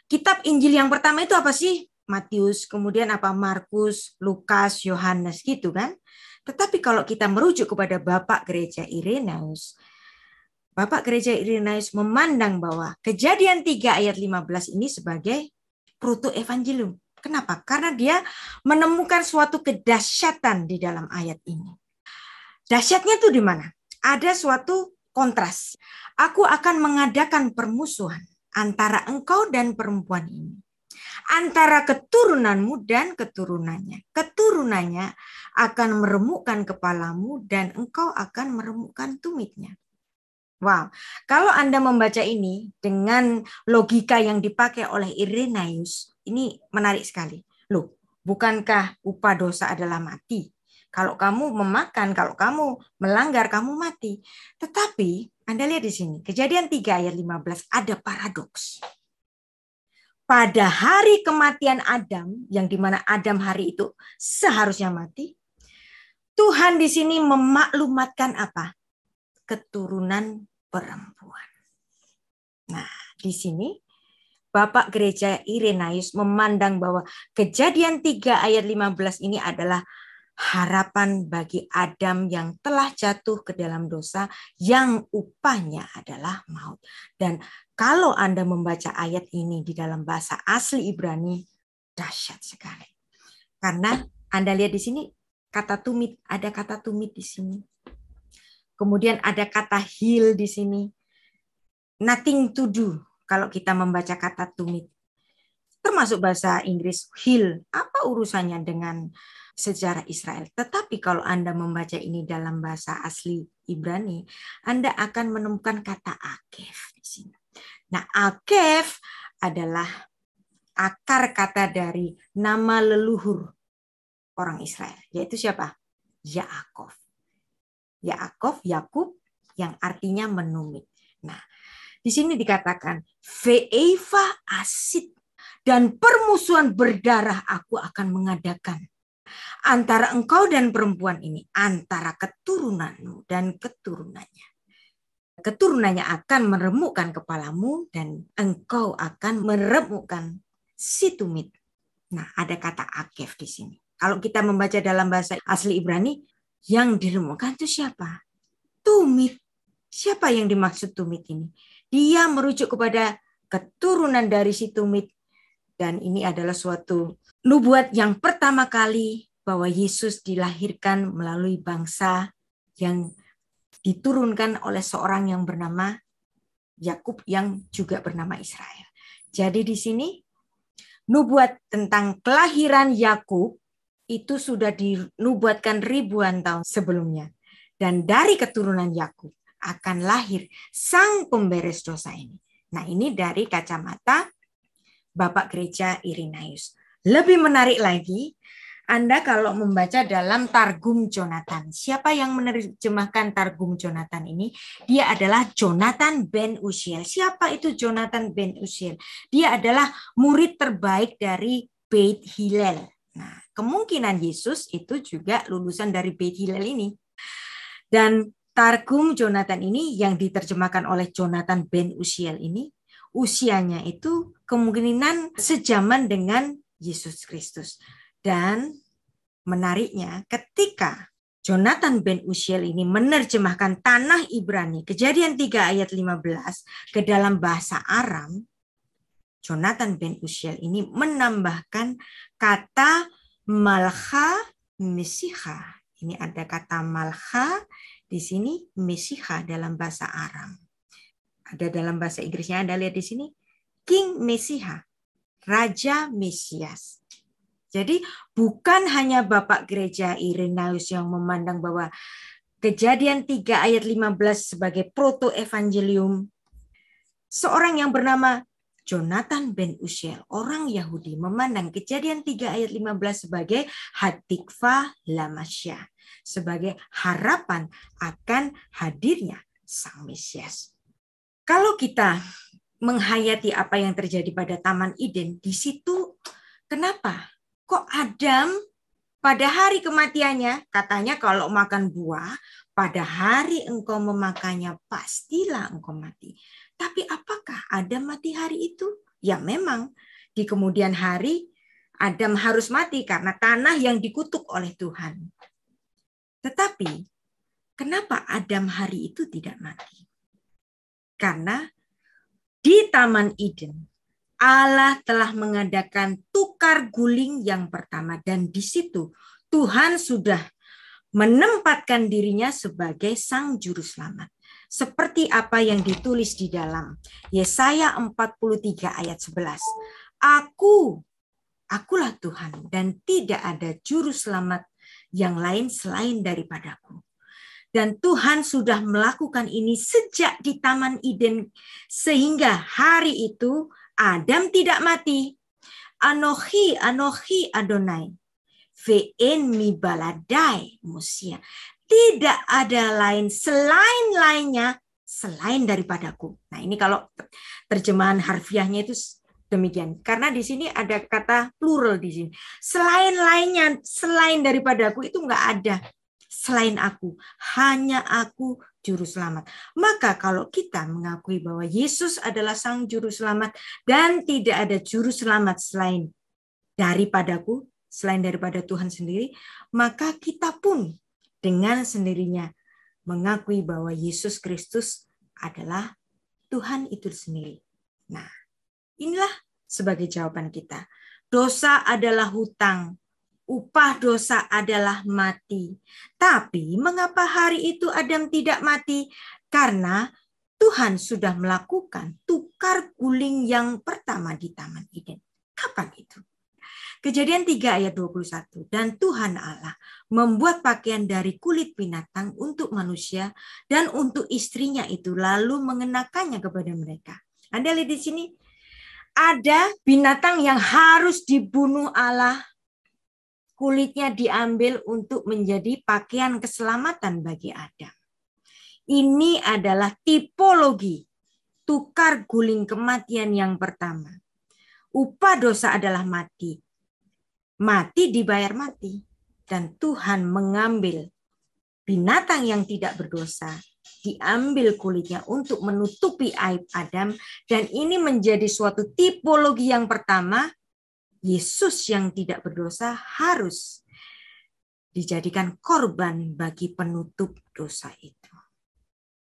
kitab Injil yang pertama itu apa sih? Matius, kemudian apa? Markus, Lukas, Yohanes gitu kan. Tetapi kalau kita merujuk kepada Bapak Gereja Irenaeus, Bapak Gereja Irenaeus memandang bahwa Kejadian 3 ayat 15 ini sebagai proto-evangelium. Kenapa? Karena dia menemukan suatu kedahsyatan di dalam ayat ini. Dahsyatnya itu di mana? Ada suatu kontras. Aku akan mengadakan permusuhan antara engkau dan perempuan ini. Antara keturunanmu dan keturunannya. Keturunannya akan meremukkan kepalamu dan engkau akan meremukkan tumitnya. Wow, kalau Anda membaca ini dengan logika yang dipakai oleh Irenaeus, ini menarik sekali. Loh, bukankah upah dosa adalah mati? Kalau kamu memakan, kalau kamu melanggar, kamu mati. Tetapi Anda lihat di sini, Kejadian 3 ayat 15 ada paradoks. pada hari kematian Adam, yang dimana Adam hari itu seharusnya mati, Tuhan di sini memaklumatkan apa? Keturunan perempuan. Nah, di sini Bapak Gereja Irenaeus memandang bahwa Kejadian 3 ayat 15 ini adalah harapan bagi Adam yang telah jatuh ke dalam dosa, yang upahnya adalah maut. Dan kalau Anda membaca ayat ini di dalam bahasa asli Ibrani, dahsyat sekali. Karena Anda lihat di sini kata tumit, ada kata tumit di sini. Kemudian ada kata heal di sini. Nothing to do kalau kita membaca kata tumit. Termasuk bahasa Inggris heal. Apa urusannya dengan sejarah Israel? Tetapi kalau Anda membaca ini dalam bahasa asli Ibrani, Anda akan menemukan kata akef di sini. Nah, akef adalah akar kata dari nama leluhur orang Israel, yaitu siapa? Yaakov. Yaakov, Yakub, yang artinya menumit. Nah, di sini dikatakan ve'eva asid, dan permusuhan berdarah aku akan mengadakan antara engkau dan perempuan ini, antara keturunanmu dan keturunannya. Keturunannya akan meremukkan kepalamu dan engkau akan meremukkan si tumit. Nah, ada kata akef di sini. Kalau kita membaca dalam bahasa asli Ibrani, yang diremukkan itu siapa? Tumit. Siapa yang dimaksud tumit ini? Dia merujuk kepada keturunan dari si tumit. Dan ini adalah suatu nubuat yang pertama kali bahwa Yesus dilahirkan melalui bangsa yang diturunkan oleh seorang yang bernama Yakub yang juga bernama Israel. Jadi di sini nubuat tentang kelahiran Yakub itu sudah dinubuatkan ribuan tahun sebelumnya. Dan dari keturunan Yakub akan lahir sang pemberes dosa ini. Nah, ini dari kacamata Bapak Gereja Irenaeus. Lebih menarik lagi, Anda kalau membaca dalam Targum Jonathan. Siapa yang menerjemahkan Targum Jonathan ini? Dia adalah Jonathan ben Uziel. Siapa itu Jonathan ben Uziel? Dia adalah murid terbaik dari Beit Hillel. Nah, kemungkinan Yesus itu juga lulusan dari Beit Hillel ini. Dan Targum Jonathan ini yang diterjemahkan oleh Jonathan ben Uziel ini, usianya itu kemungkinan sejaman dengan Yesus Kristus. Dan menariknya ketika Jonathan ben Uziel ini menerjemahkan Tanah Ibrani, Kejadian 3 ayat 15 ke dalam bahasa Aram, Jonathan ben Uziel ini menambahkan kata malcha mesiha. Ini ada kata malcha, di sini mesiha dalam bahasa Aram. Ada dalam bahasa Inggrisnya, Anda lihat di sini, King Mesiha, Raja Mesias. Jadi bukan hanya Bapak Gereja Irenaeus yang memandang bahwa Kejadian 3 ayat 15 sebagai proto-evangelium. Seorang yang bernama Jonathan ben Uziel, orang Yahudi, memandang Kejadian 3 ayat 15 sebagai hatikva lamasya, sebagai harapan akan hadirnya Sang Mesias. Kalau kita menghayati apa yang terjadi pada Taman Eden, di situ kenapa? Kok Adam pada hari kematiannya, katanya kalau makan buah, pada hari engkau memakannya, pastilah engkau mati. Tapi apakah Adam mati hari itu? Ya memang, di kemudian hari Adam harus mati karena tanah yang dikutuk oleh Tuhan. Tetapi, kenapa Adam hari itu tidak mati? Karena di Taman Eden, Allah telah mengadakan tukar guling yang pertama. Dan di situ Tuhan sudah menempatkan dirinya sebagai Sang Juru Selamat. Seperti apa yang ditulis di dalam Yesaya 43 ayat 11. Akulah Tuhan dan tidak ada Juru Selamat yang lain selain daripadaku. Dan Tuhan sudah melakukan ini sejak di Taman Eden. Sehingga hari itu Adam tidak mati. Anochi Adonai. Ve'en mi baladai musia. Tidak ada lain selain daripadaku. Nah, ini kalau terjemahan harfiahnya itu demikian. Karena di sini ada kata plural di sini. Selain lainnya, selain daripadaku itu enggak ada. Selain aku, hanya aku juru selamat. Maka kalau kita mengakui bahwa Yesus adalah sang juru selamat dan tidak ada juru selamat selain daripadaku, selain daripada Tuhan sendiri, maka kita pun dengan sendirinya mengakui bahwa Yesus Kristus adalah Tuhan itu sendiri. Nah, inilah sebagai jawaban kita. Dosa adalah hutang, upah dosa adalah mati. Tapi mengapa hari itu Adam tidak mati? Karena Tuhan sudah melakukan tukar guling yang pertama di Taman Eden. Kapan itu? Kejadian 3 ayat 21. Dan Tuhan Allah membuat pakaian dari kulit binatang untuk manusia dan untuk istrinya itu, lalu mengenakannya kepada mereka. Anda lihat di sini, ada binatang yang harus dibunuh Allah, kulitnya diambil untuk menjadi pakaian keselamatan bagi Adam. Ini adalah tipologi tukar guling kematian yang pertama. Upah dosa adalah mati. Mati dibayar mati. Dan Tuhan mengambil binatang yang tidak berdosa, diambil kulitnya untuk menutupi aib Adam. Dan ini menjadi suatu tipologi yang pertama. Yesus yang tidak berdosa harus dijadikan korban bagi penutup dosa itu.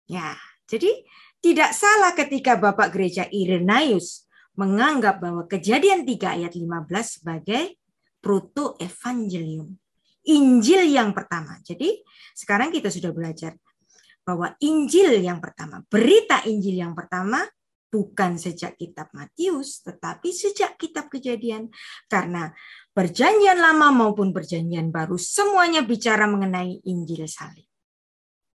Ya, jadi tidak salah ketika Bapak Gereja Irenaeus menganggap bahwa Kejadian 3 ayat 15 sebagai proto evangelium, Injil yang pertama. Jadi sekarang kita sudah belajar bahwa Injil yang pertama, berita Injil yang pertama bukan sejak kitab Matius, tetapi sejak kitab Kejadian. Karena Perjanjian Lama maupun Perjanjian Baru semuanya bicara mengenai Injil salib.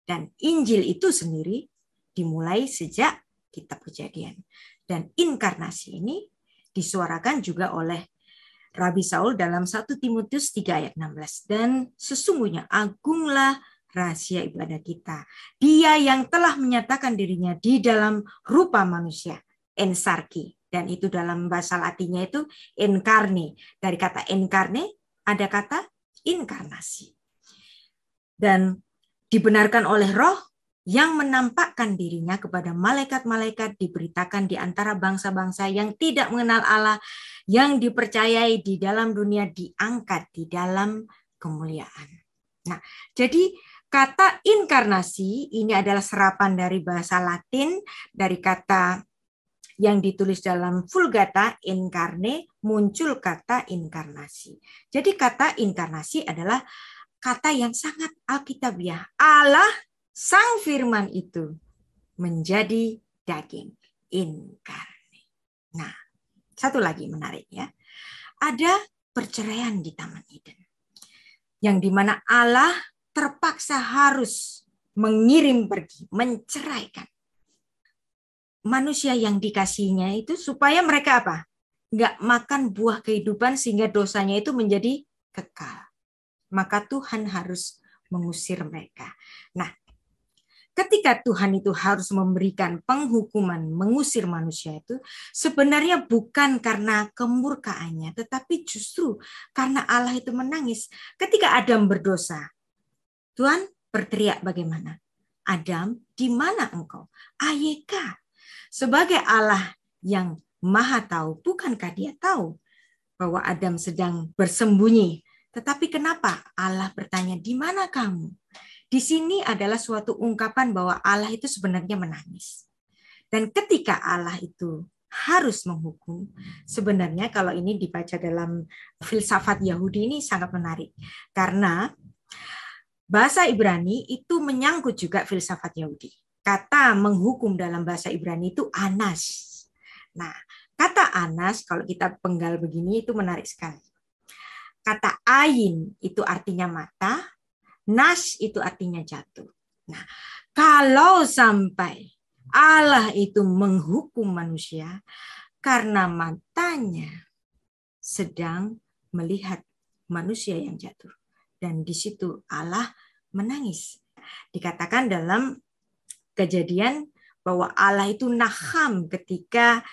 Dan Injil itu sendiri dimulai sejak kitab Kejadian. Dan inkarnasi ini disuarakan juga oleh Rabi Saul dalam 1 Timotius 3 ayat 16. Dan sesungguhnya agunglah rahasia ibadah kita. Dia yang telah menyatakan dirinya di dalam rupa manusia, ensarki. Dan itu dalam bahasa Latinnya itu incarne. Dari kata incarne ada kata inkarnasi. Dan dibenarkan oleh Roh yang menampakkan dirinya kepada malaikat-malaikat, diberitakan di antara bangsa-bangsa yang tidak mengenal Allah, yang dipercayai di dalam dunia, diangkat di dalam kemuliaan. Nah, jadi kata inkarnasi ini adalah serapan dari bahasa Latin, dari kata yang ditulis dalam Vulgata, incarne, muncul kata inkarnasi. Jadi kata inkarnasi adalah kata yang sangat alkitabiah. Allah, Sang Firman itu menjadi daging, inkarne. Nah, satu lagi menarik ya. Ada perceraian di Taman Eden. Yang dimana Allah terpaksa harus mengirim pergi, menceraikan manusia yang dikasihinya itu supaya mereka apa? Nggak makan buah kehidupan sehingga dosanya itu menjadi kekal. Maka Tuhan harus mengusir mereka. Nah, ketika Tuhan itu harus memberikan penghukuman, mengusir manusia itu, sebenarnya bukan karena kemurkaannya, tetapi justru karena Allah itu menangis. Ketika Adam berdosa, Tuhan berteriak bagaimana? Adam, di mana engkau? Ayeka. Sebagai Allah yang maha tahu, bukankah dia tahu bahwa Adam sedang bersembunyi? Tetapi kenapa Allah bertanya, di mana kamu? Di sini adalah suatu ungkapan bahwa Allah itu sebenarnya menangis. Dan ketika Allah itu harus menghukum, sebenarnya kalau ini dibaca dalam filsafat Yahudi ini sangat menarik. Karena bahasa Ibrani itu menyangkut juga filsafat Yahudi. Kata menghukum dalam bahasa Ibrani itu anas. Nah, kata anas kalau kita penggal begini itu menarik sekali. Kata ain itu artinya mata, nas itu artinya jatuh. Nah, kalau sampai Allah itu menghukum manusia karena matanya sedang melihat manusia yang jatuh. Dan di situ Allah menangis. Dikatakan dalam Kejadian bahwa Allah itu naham ketika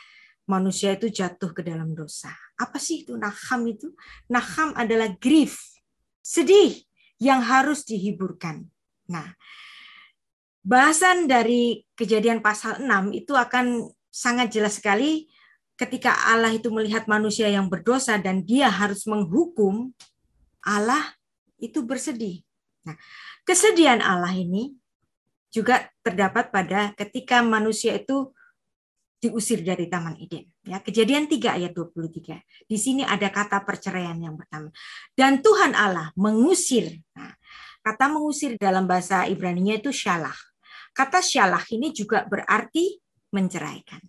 manusia itu jatuh ke dalam dosa. Apa sih itu naham itu? Naham adalah grief, sedih yang harus dihiburkan. Nah, bahasan dari Kejadian pasal 6 itu akan sangat jelas sekali ketika Allah itu melihat manusia yang berdosa dan dia harus menghukum, Allah itu bersedih. Nah, kesedihan Allah ini juga terdapat pada ketika manusia itu diusir dari Taman Eden. Ya, Kejadian 3 ayat 23. Di sini ada kata perceraian yang pertama. Dan Tuhan Allah mengusir. Nah, kata mengusir dalam bahasa Ibrani-nya itu syalah. Kata syalah ini juga berarti menceraikan.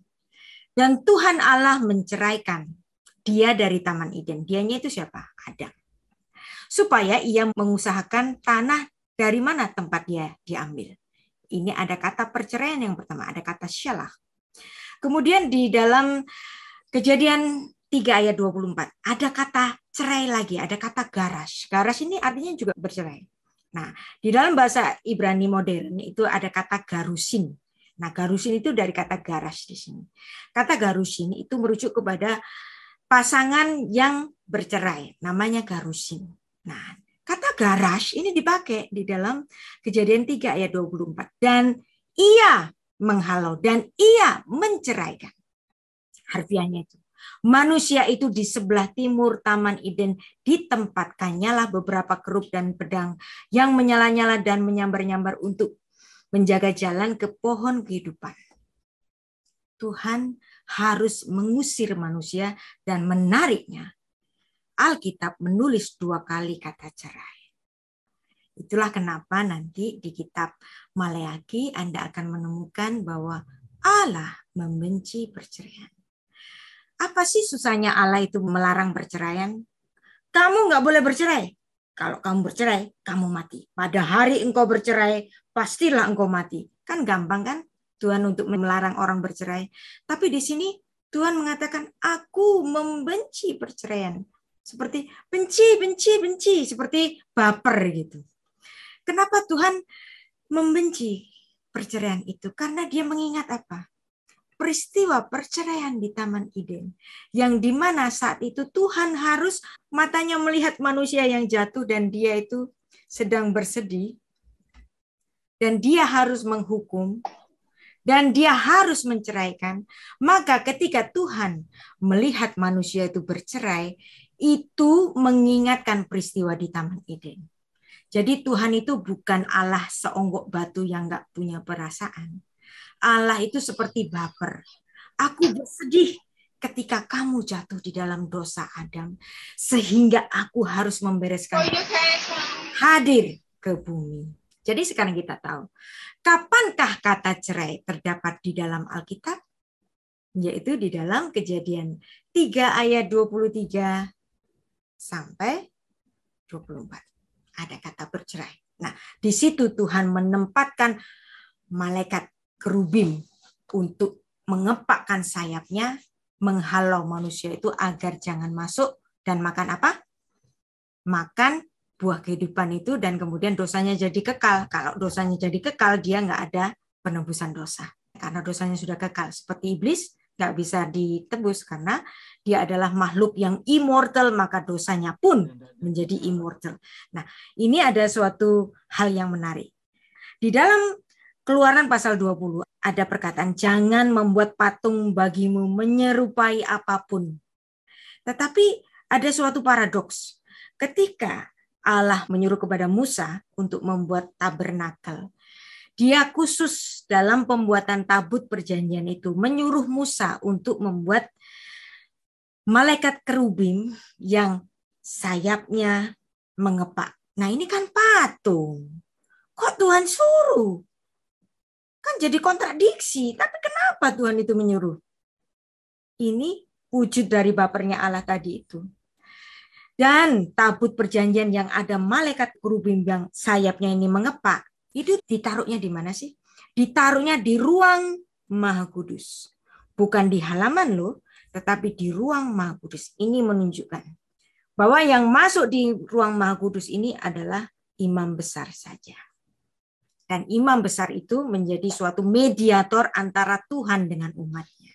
Dan Tuhan Allah menceraikan dia dari Taman Eden. Dianya itu siapa? Adam. Supaya ia mengusahakan tanah dari mana tempat dia diambil. Ini ada kata perceraian yang pertama, ada kata syalah. Kemudian di dalam Kejadian 3 ayat 24, ada kata cerai lagi, ada kata garas. Garas ini artinya juga bercerai. Nah, di dalam bahasa Ibrani modern itu ada kata garusin. Nah, garusin itu dari kata garas di sini. Kata garusin itu merujuk kepada pasangan yang bercerai, namanya garusin. Nah, kata garas ini dipakai di dalam Kejadian 3 ayat 24. Dan ia menghalau dan ia menceraikan. Harfiahnya itu. Manusia itu di sebelah timur Taman Eden ditempatkannya lah beberapa kerub dan pedang yang menyala-nyala dan menyambar-nyambar untuk menjaga jalan ke pohon kehidupan. Tuhan harus mengusir manusia dan menariknya. Alkitab menulis 2 kali kata cerai. Itulah kenapa nanti di kitab Maleaki Anda akan menemukan bahwa Allah membenci perceraian. Apa sih susahnya Allah itu melarang perceraian? Kamu nggak boleh bercerai. Kalau kamu bercerai, kamu mati. Pada hari engkau bercerai, pastilah engkau mati. Kan gampang kan Tuhan untuk melarang orang bercerai. Tapi di sini Tuhan mengatakan, aku membenci perceraian. Seperti benci, seperti baper gitu. Kenapa Tuhan membenci perceraian itu? Karena dia mengingat apa? Peristiwa perceraian di Taman Eden, yang dimana saat itu Tuhan harus matanya melihat manusia yang jatuh dan dia itu sedang bersedih, dan dia harus menghukum, dan dia harus menceraikan. Maka ketika Tuhan melihat manusia itu bercerai, itu mengingatkan peristiwa di Taman Eden. Jadi Tuhan itu bukan Allah seonggok batu yang nggak punya perasaan. Allah itu seperti baper. Aku bersedih ketika kamu jatuh di dalam dosa Adam, sehingga aku harus membereskan hadir ke bumi. Jadi sekarang kita tahu, kapankah kata cerai terdapat di dalam Alkitab? Yaitu di dalam Kejadian 3 ayat 23 sampai 24. Ada kata bercerai. Nah, di situ Tuhan menempatkan malaikat kerubim untuk mengepakkan sayapnya, menghalau manusia itu agar jangan masuk dan makan apa? Makan buah kehidupan itu, dan kemudian dosanya jadi kekal. Kalau dosanya jadi kekal, dia nggak ada penebusan dosa. Karena dosanya sudah kekal. Seperti iblis, nggak bisa ditebus karena dia adalah makhluk yang immortal, maka dosanya pun menjadi immortal. Nah, ini ada suatu hal yang menarik. Di dalam Keluaran pasal 20 ada perkataan, jangan membuat patung bagimu menyerupai apapun. Tetapi ada suatu paradoks. Ketika Allah menyuruh kepada Musa untuk membuat tabernakel, dia khusus dalam pembuatan tabut perjanjian itu menyuruh Musa untuk membuat malaikat kerubim yang sayapnya mengepak. Nah, ini kan patung. Kok Tuhan suruh? Kan jadi kontradiksi. Tapi kenapa Tuhan itu menyuruh? Ini wujud dari bapernya Allah tadi itu. Dan tabut perjanjian yang ada malaikat kerubim yang sayapnya ini mengepak, itu ditaruhnya di mana sih? Ditaruhnya di ruang Maha Kudus. Bukan di halaman loh, tetapi di ruang Maha Kudus. Ini menunjukkan bahwa yang masuk di ruang Maha Kudus ini adalah imam besar saja. Dan imam besar itu menjadi suatu mediator antara Tuhan dengan umatnya.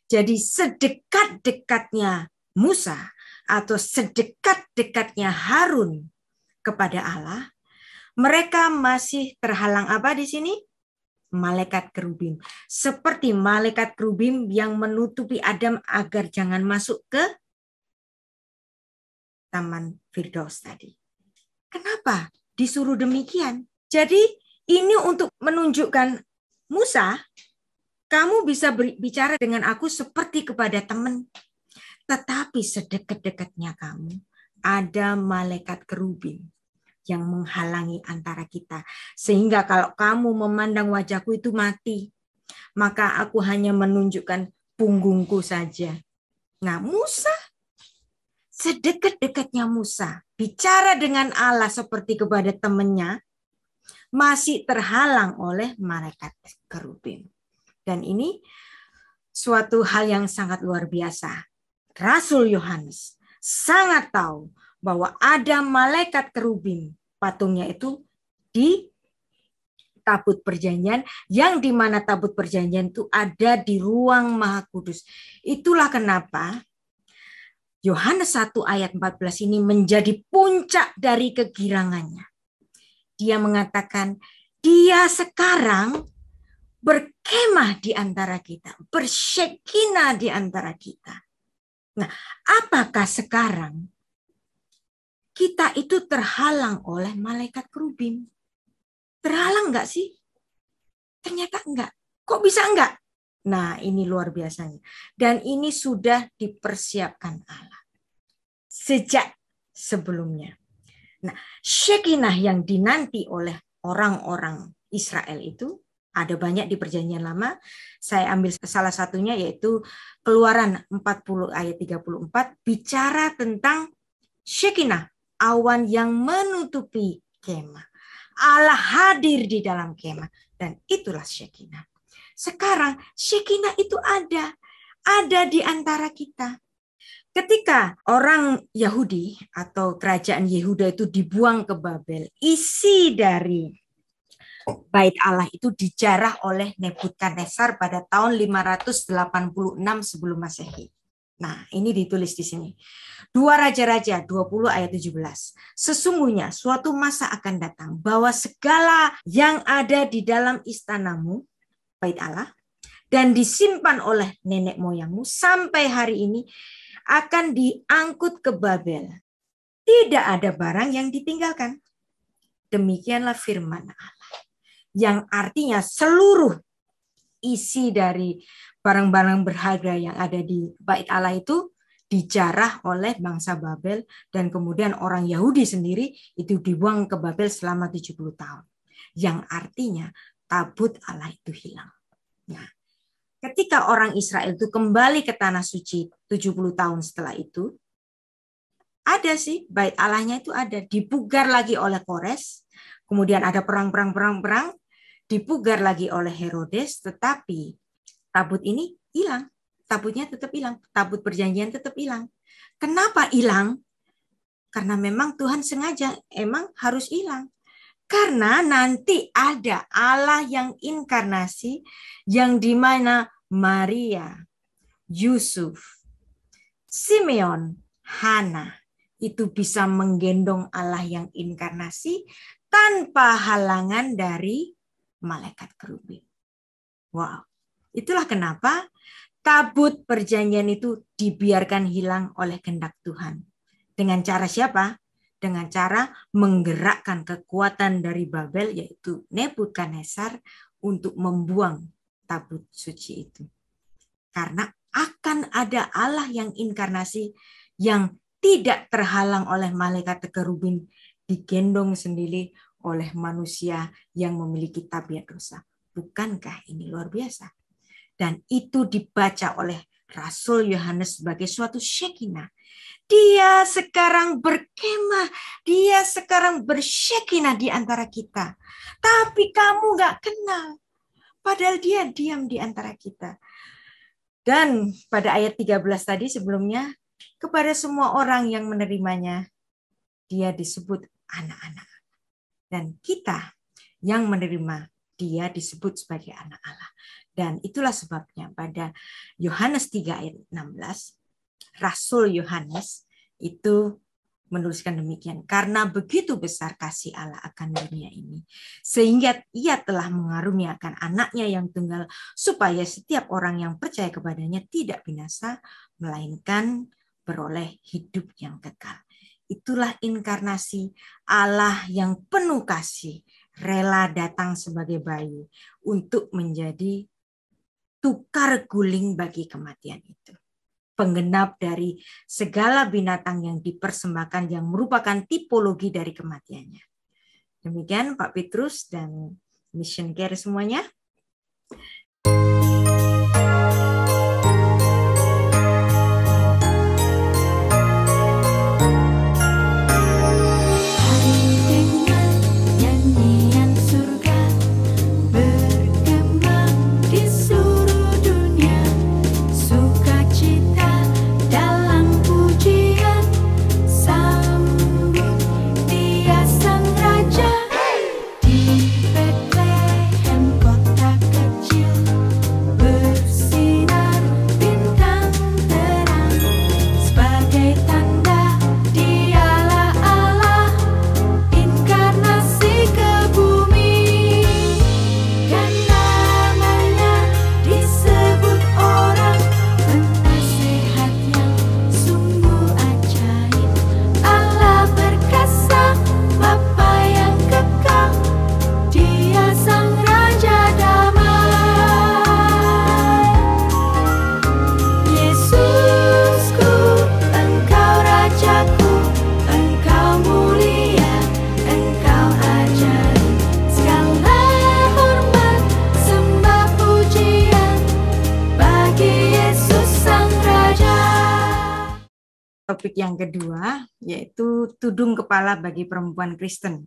Jadi sedekat-dekatnya Musa atau sedekat-dekatnya Harun kepada Allah, mereka masih terhalang apa di sini? Malaikat kerubim. Seperti malaikat kerubim yang menutupi Adam agar jangan masuk ke Taman Firdaus tadi. Kenapa disuruh demikian? Jadi ini untuk menunjukkan Musa, kamu bisa bicara dengan aku seperti kepada teman. Tetapi sedekat-dekatnya kamu ada malaikat kerubim yang menghalangi antara kita. Sehingga kalau kamu memandang wajahku itu mati, maka aku hanya menunjukkan punggungku saja. Nah, Musa, sedekat-dekatnya Musa, bicara dengan Allah seperti kepada temannya, masih terhalang oleh malaikat kerubim. Dan ini suatu hal yang sangat luar biasa. Rasul Yohanes sangat tahu bahwa ada malaikat kerubim, patungnya itu di tabut perjanjian, yang di mana tabut perjanjian itu ada di ruang Maha Kudus. Itulah kenapa Yohanes 1 ayat 14 ini menjadi puncak dari kegirangannya. Dia mengatakan, dia sekarang berkemah di antara kita, bersyekina di antara kita. Nah, apakah sekarang kita itu terhalang oleh malaikat kerubim? Terhalang enggak sih? Ternyata enggak. Kok bisa enggak? Nah, ini luar biasanya. Dan ini sudah dipersiapkan Allah sejak sebelumnya. Nah, Shekinah yang dinanti oleh orang-orang Israel itu ada banyak di Perjanjian Lama. Saya ambil salah satunya yaitu Keluaran 40 ayat 34 bicara tentang Shekinah, awan yang menutupi kemah. Allah hadir di dalam kemah dan itulah Shekinah. Sekarang Shekinah itu ada di antara kita. Ketika orang Yahudi atau kerajaan Yehuda itu dibuang ke Babel, isi dari Bait Allah itu dijarah oleh Nebukadnezar pada tahun 586 sebelum Masehi. Nah, ini ditulis di sini. 2 Raja-Raja 20 ayat 17. Sesungguhnya suatu masa akan datang bahwa segala yang ada di dalam istanamu, Bait Allah, dan disimpan oleh nenek moyangmu sampai hari ini akan diangkut ke Babel. Tidak ada barang yang ditinggalkan. Demikianlah firman Allah. Yang artinya seluruh isi dari barang-barang berharga yang ada di Bait Allah itu dijarah oleh bangsa Babel dan kemudian orang Yahudi sendiri itu dibuang ke Babel selama 70 tahun. Yang artinya tabut Allah itu hilang. Nah, ketika orang Israel itu kembali ke tanah suci 70 tahun setelah itu, ada sih Bait Allahnya itu ada, dipugar lagi oleh Kores, kemudian ada perang, dipugar lagi oleh Herodes, tetapi tabut ini hilang. Tabutnya tetap hilang. Tabut perjanjian tetap hilang. Kenapa hilang? Karena memang Tuhan sengaja emang harus hilang. Karena nanti ada Allah yang inkarnasi yang di mana Maria, Yusuf, Simeon, Hana itu bisa menggendong Allah yang inkarnasi tanpa halangan dari malaikat kerubim. Wow, itulah kenapa tabut perjanjian itu dibiarkan hilang oleh kehendak Tuhan. Dengan cara siapa? Dengan cara menggerakkan kekuatan dari Babel, yaitu Nebukadnezar, untuk membuang tabut suci itu. Karena akan ada Allah yang inkarnasi yang tidak terhalang oleh malaikat kerubim, digendong sendiri oleh manusia yang memiliki tabiat dosa. Bukankah ini luar biasa? Dan itu dibaca oleh Rasul Yohanes sebagai suatu Shekinah. Dia sekarang berkemah, dia sekarang bersyekinah di antara kita. Tapi kamu gak kenal. Padahal dia diam di antara kita. Dan pada ayat 13 tadi sebelumnya, kepada semua orang yang menerimanya, dia disebut anak-anak. Dan kita yang menerima dia disebut sebagai anak Allah. Dan itulah sebabnya pada Yohanes 3 ayat 16, Rasul Yohanes itu menuliskan demikian, karena begitu besar kasih Allah akan dunia ini, sehingga ia telah mengaruniakan anaknya yang tunggal, supaya setiap orang yang percaya kepadanya tidak binasa, melainkan beroleh hidup yang kekal. Itulah inkarnasi Allah yang penuh kasih, rela datang sebagai bayi untuk menjadi tukar guling bagi kematian itu. Penggenap dari segala binatang yang dipersembahkan yang merupakan tipologi dari kematiannya. Demikian Pak Petrus dan Mission Care semuanya. Topik yang kedua yaitu tudung kepala bagi perempuan Kristen.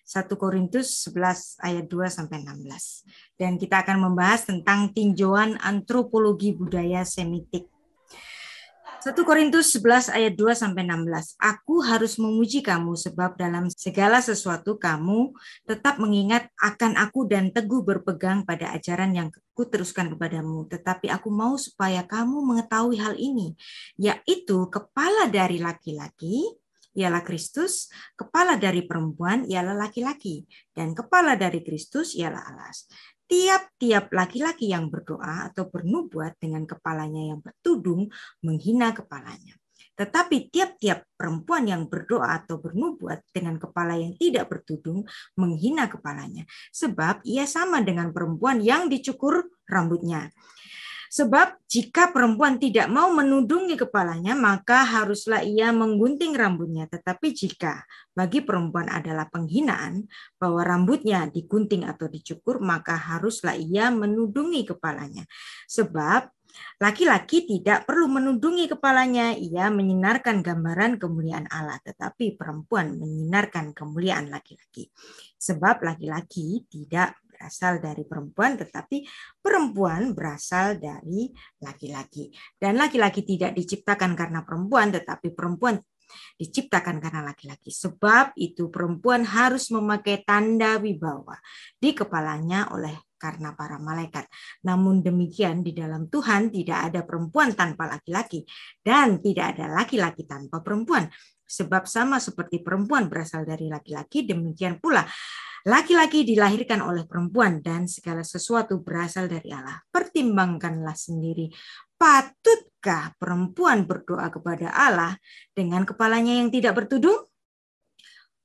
1 Korintus 11 ayat 2 sampai 16. Dan kita akan membahas tentang tinjauan antropologi budaya Semitik. 1 Korintus 11 ayat 2 sampai 16. Aku harus memuji kamu sebab dalam segala sesuatu kamu tetap mengingat akan aku dan teguh berpegang pada ajaran yang kuteruskan kepadamu. Tetapi aku mau supaya kamu mengetahui hal ini, yaitu kepala dari laki-laki ialah Kristus, kepala dari perempuan ialah laki-laki, dan kepala dari Kristus ialah Allah. Tiap-tiap laki-laki yang berdoa atau bernubuat dengan kepalanya yang bertudung menghina kepalanya. Tetapi tiap-tiap perempuan yang berdoa atau bernubuat dengan kepala yang tidak bertudung menghina kepalanya. Sebab ia sama dengan perempuan yang dicukur rambutnya. Sebab jika perempuan tidak mau menudungi kepalanya, maka haruslah ia menggunting rambutnya. Tetapi jika bagi perempuan adalah penghinaan bahwa rambutnya digunting atau dicukur, maka haruslah ia menudungi kepalanya. Sebab laki-laki tidak perlu menudungi kepalanya, ia menyinarkan gambaran kemuliaan Allah. Tetapi perempuan menyinarkan kemuliaan laki-laki. Sebab laki-laki tidak berasal dari perempuan, tetapi perempuan berasal dari laki-laki. Dan laki-laki tidak diciptakan karena perempuan, tetapi perempuan diciptakan karena laki-laki. Sebab itu perempuan harus memakai tanda wibawa di kepalanya oleh karena para malaikat. Namun demikian di dalam Tuhan tidak ada perempuan tanpa laki-laki dan tidak ada laki-laki tanpa perempuan. Sebab sama seperti perempuan berasal dari laki-laki, demikian pula laki-laki dilahirkan oleh perempuan dan segala sesuatu berasal dari Allah. Pertimbangkanlah sendiri, patutkah perempuan berdoa kepada Allah dengan kepalanya yang tidak bertudung?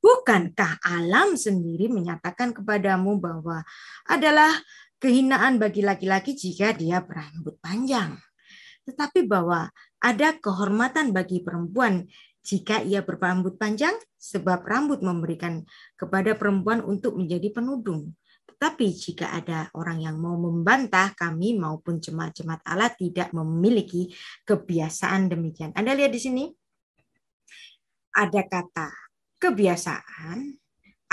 Bukankah alam sendiri menyatakan kepadamu bahwa adalah kehinaan bagi laki-laki jika dia berambut panjang, tetapi bahwa ada kehormatan bagi perempuan jika ia berambut panjang, sebab rambut memberikan kepada perempuan untuk menjadi penudung. Tetapi jika ada orang yang mau membantah, kami maupun jemaat-jemaat Allah tidak memiliki kebiasaan demikian. Anda lihat di sini, ada kata kebiasaan,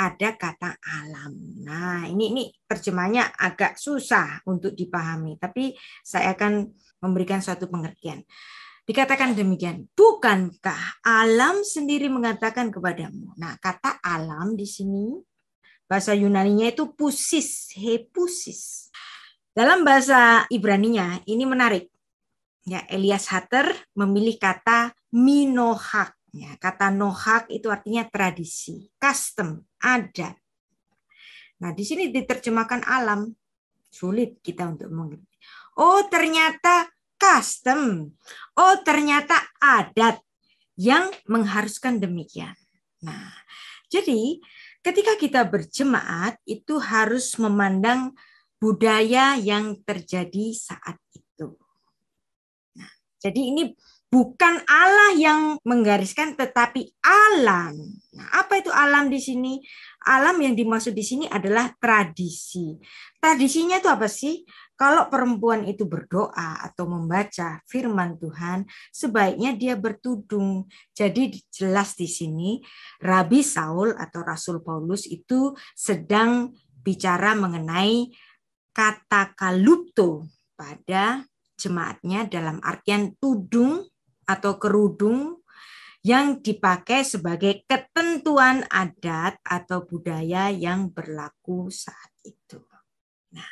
ada kata alam. Nah, ini terjemahnya agak susah untuk dipahami, tapi saya akan memberikan suatu pengertian. Dikatakan demikian, bukankah alam sendiri mengatakan kepadamu? Nah, kata alam di sini bahasa Yunaninya itu pusis, hepusis. Dalam bahasa Ibraninya ini menarik. Ya, Elias Hatter memilih kata minohak. Ya, kata nohak itu artinya tradisi, custom, adat. Nah, di sini diterjemahkan alam. Sulit kita untuk mengerti. Oh, ternyata custom. Oh, ternyata adat yang mengharuskan demikian. Nah, jadi ketika kita berjemaat itu harus memandang budaya yang terjadi saat itu. Nah, jadi ini bukan Allah yang menggariskan, tetapi alam. Nah, apa itu alam di sini? Alam yang dimaksud di sini adalah tradisi. Tradisinya itu apa sih? Kalau perempuan itu berdoa atau membaca firman Tuhan, sebaiknya dia bertudung. Jadi jelas di sini, Rabi Saul atau Rasul Paulus itu sedang bicara mengenai kata kalupto pada jemaatnya dalam artian tudung atau kerudung yang dipakai sebagai ketentuan adat atau budaya yang berlaku saat itu. Nah,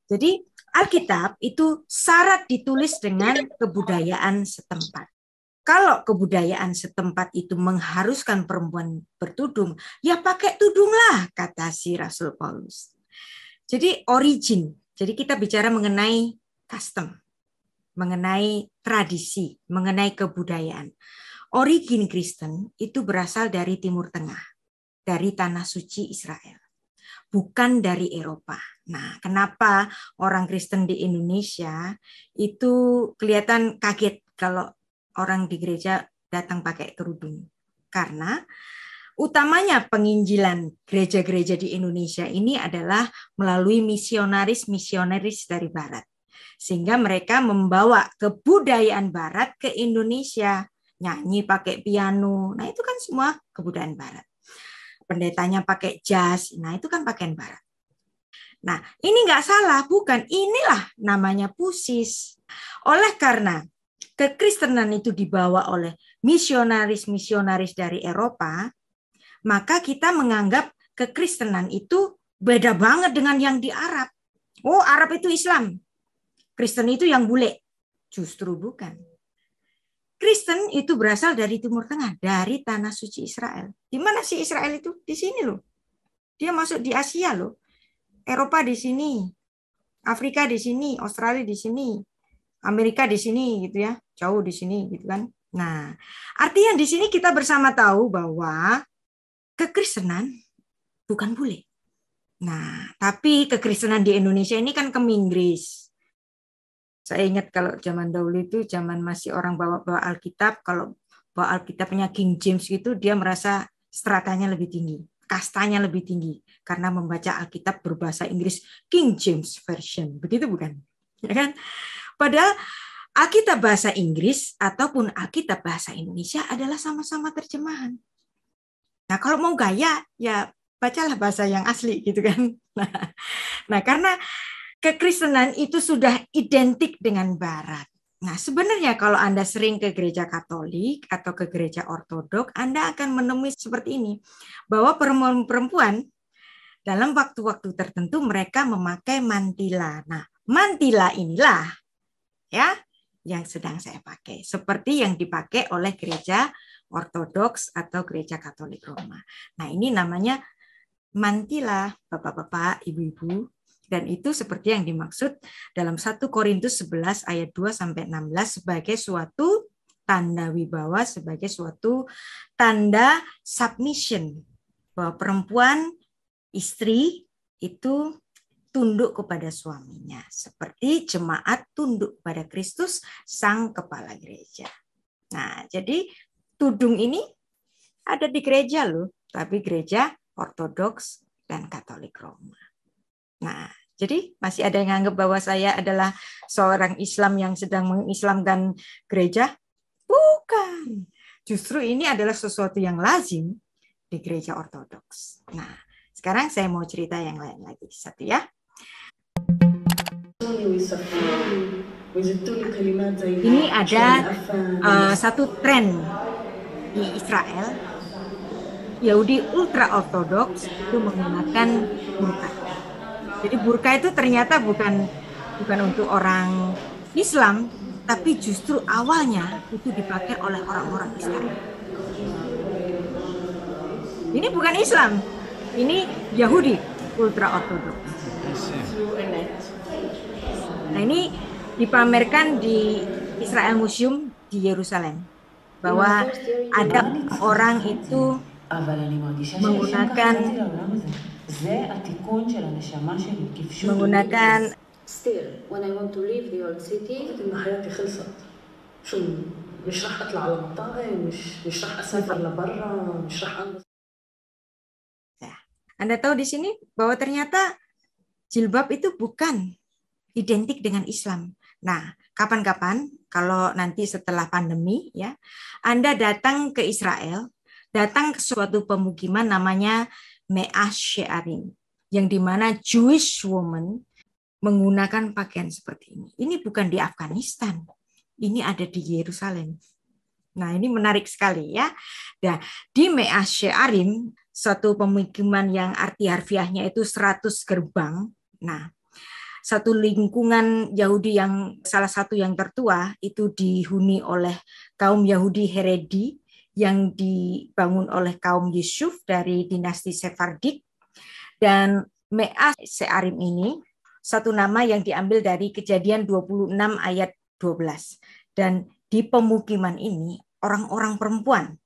jadi Alkitab itu syarat ditulis dengan kebudayaan setempat. Kalau kebudayaan setempat itu mengharuskan perempuan bertudung, ya pakai tudunglah, kata si Rasul Paulus. Jadi origin, jadi kita bicara mengenai custom, mengenai tradisi, mengenai kebudayaan. Origin Kristen itu berasal dari Timur Tengah, dari tanah suci Israel, bukan dari Eropa. Nah, kenapa orang Kristen di Indonesia itu kelihatan kaget kalau orang di gereja datang pakai kerudung? Karena utamanya penginjilan gereja-gereja di Indonesia ini adalah melalui misionaris-misionaris dari Barat. Sehingga mereka membawa kebudayaan Barat ke Indonesia. Nyanyi pakai piano, nah itu kan semua kebudayaan Barat. Pendetanya pakai jas, nah itu kan pakaian Barat. Nah ini nggak salah, bukan. Inilah namanya pusis. Oleh karena kekristenan itu dibawa oleh misionaris-misionaris dari Eropa, maka kita menganggap kekristenan itu beda banget dengan yang di Arab. Oh, Arab itu Islam. Kristen itu yang bule. Justru bukan. Kristen itu berasal dari Timur Tengah, dari tanah suci Israel. Di mana sih Israel itu? Di sini loh. Dia masuk di Asia loh. Eropa di sini, Afrika di sini, Australia di sini, Amerika di sini gitu ya. Jauh di sini gitu kan. Nah, artinya di sini kita bersama tahu bahwa kekristenan bukan bule. Nah, tapi kekristenan di Indonesia ini kan keminggris. Saya ingat kalau zaman dahulu itu, zaman masih orang bawa Alkitab, kalau bawa Alkitabnya King James itu, dia merasa stratanya lebih tinggi, kastanya lebih tinggi, karena membaca Alkitab berbahasa Inggris King James Version. Begitu bukan? Ya kan? Padahal Alkitab bahasa Inggris ataupun Alkitab bahasa Indonesia adalah sama-sama terjemahan. Nah, kalau mau gaya, ya bacalah bahasa yang asli gitu kan. Nah, karena kekristenan itu sudah identik dengan Barat. Nah, sebenarnya kalau Anda sering ke gereja Katolik atau ke gereja Ortodok, Anda akan menemui seperti ini, bahwa perempuan dalam waktu-waktu tertentu mereka memakai mantila. Nah, mantila inilah ya yang sedang saya pakai, seperti yang dipakai oleh gereja Ortodoks atau gereja Katolik Roma. Nah, ini namanya mantila, Bapak-bapak, Ibu-ibu. Dan itu seperti yang dimaksud dalam 1 Korintus 11 ayat 2 sampai 16 sebagai suatu tanda wibawa, sebagai suatu tanda submission, bahwa perempuan istri itu tunduk kepada suaminya, seperti jemaat tunduk pada Kristus sang kepala gereja. Nah, jadi tudung ini ada di gereja loh, tapi gereja Ortodoks dan Katolik Roma. Nah, jadi masih ada yang anggap bahwa saya adalah seorang Islam yang sedang mengislamkan gereja? Bukan. Justru ini adalah sesuatu yang lazim di gereja Ortodoks. Nah, sekarang saya mau cerita yang lain lagi. Satu ya. Ini ada satu tren di Israel. Yahudi ultra ortodoks itu menggunakan burqa. Jadi burka itu ternyata bukan untuk orang Islam, tapi justru awalnya itu dipakai oleh orang-orang Israel. Ini bukan Islam, ini Yahudi ultra ortodoks. Nah, ini dipamerkan di Israel Museum di Yerusalem bahwa ada orang itu menggunakan menggunakan Still, when I want to leave the old city إن حياتي خلصت. شو مش راح أطلع على مطاعم، مش راح أسافر لبرا، مش راح أنبسط. Anda tahu di sini bahwa ternyata jilbab itu bukan identik dengan Islam. Nah, kapan-kapan kalau nanti setelah pandemi ya, Anda datang ke Israel, datang ke suatu pemukiman namanya Me'ah She'arim, yang dimana Jewish woman menggunakan pakaian seperti ini. Ini bukan di Afghanistan, ini ada di Yerusalem. Nah, ini menarik sekali ya. Nah, di Me'ah She'arim, suatu pemukiman yang arti harfiahnya itu 100 gerbang. Nah, satu lingkungan Yahudi yang salah satu yang tertua itu dihuni oleh kaum Yahudi Heredi yang dibangun oleh kaum Yusuf dari dinasti Sephardik. Dan Me'ah She'arim ini satu nama yang diambil dari Kejadian 26 ayat 12. Dan di pemukiman ini orang-orang perempuan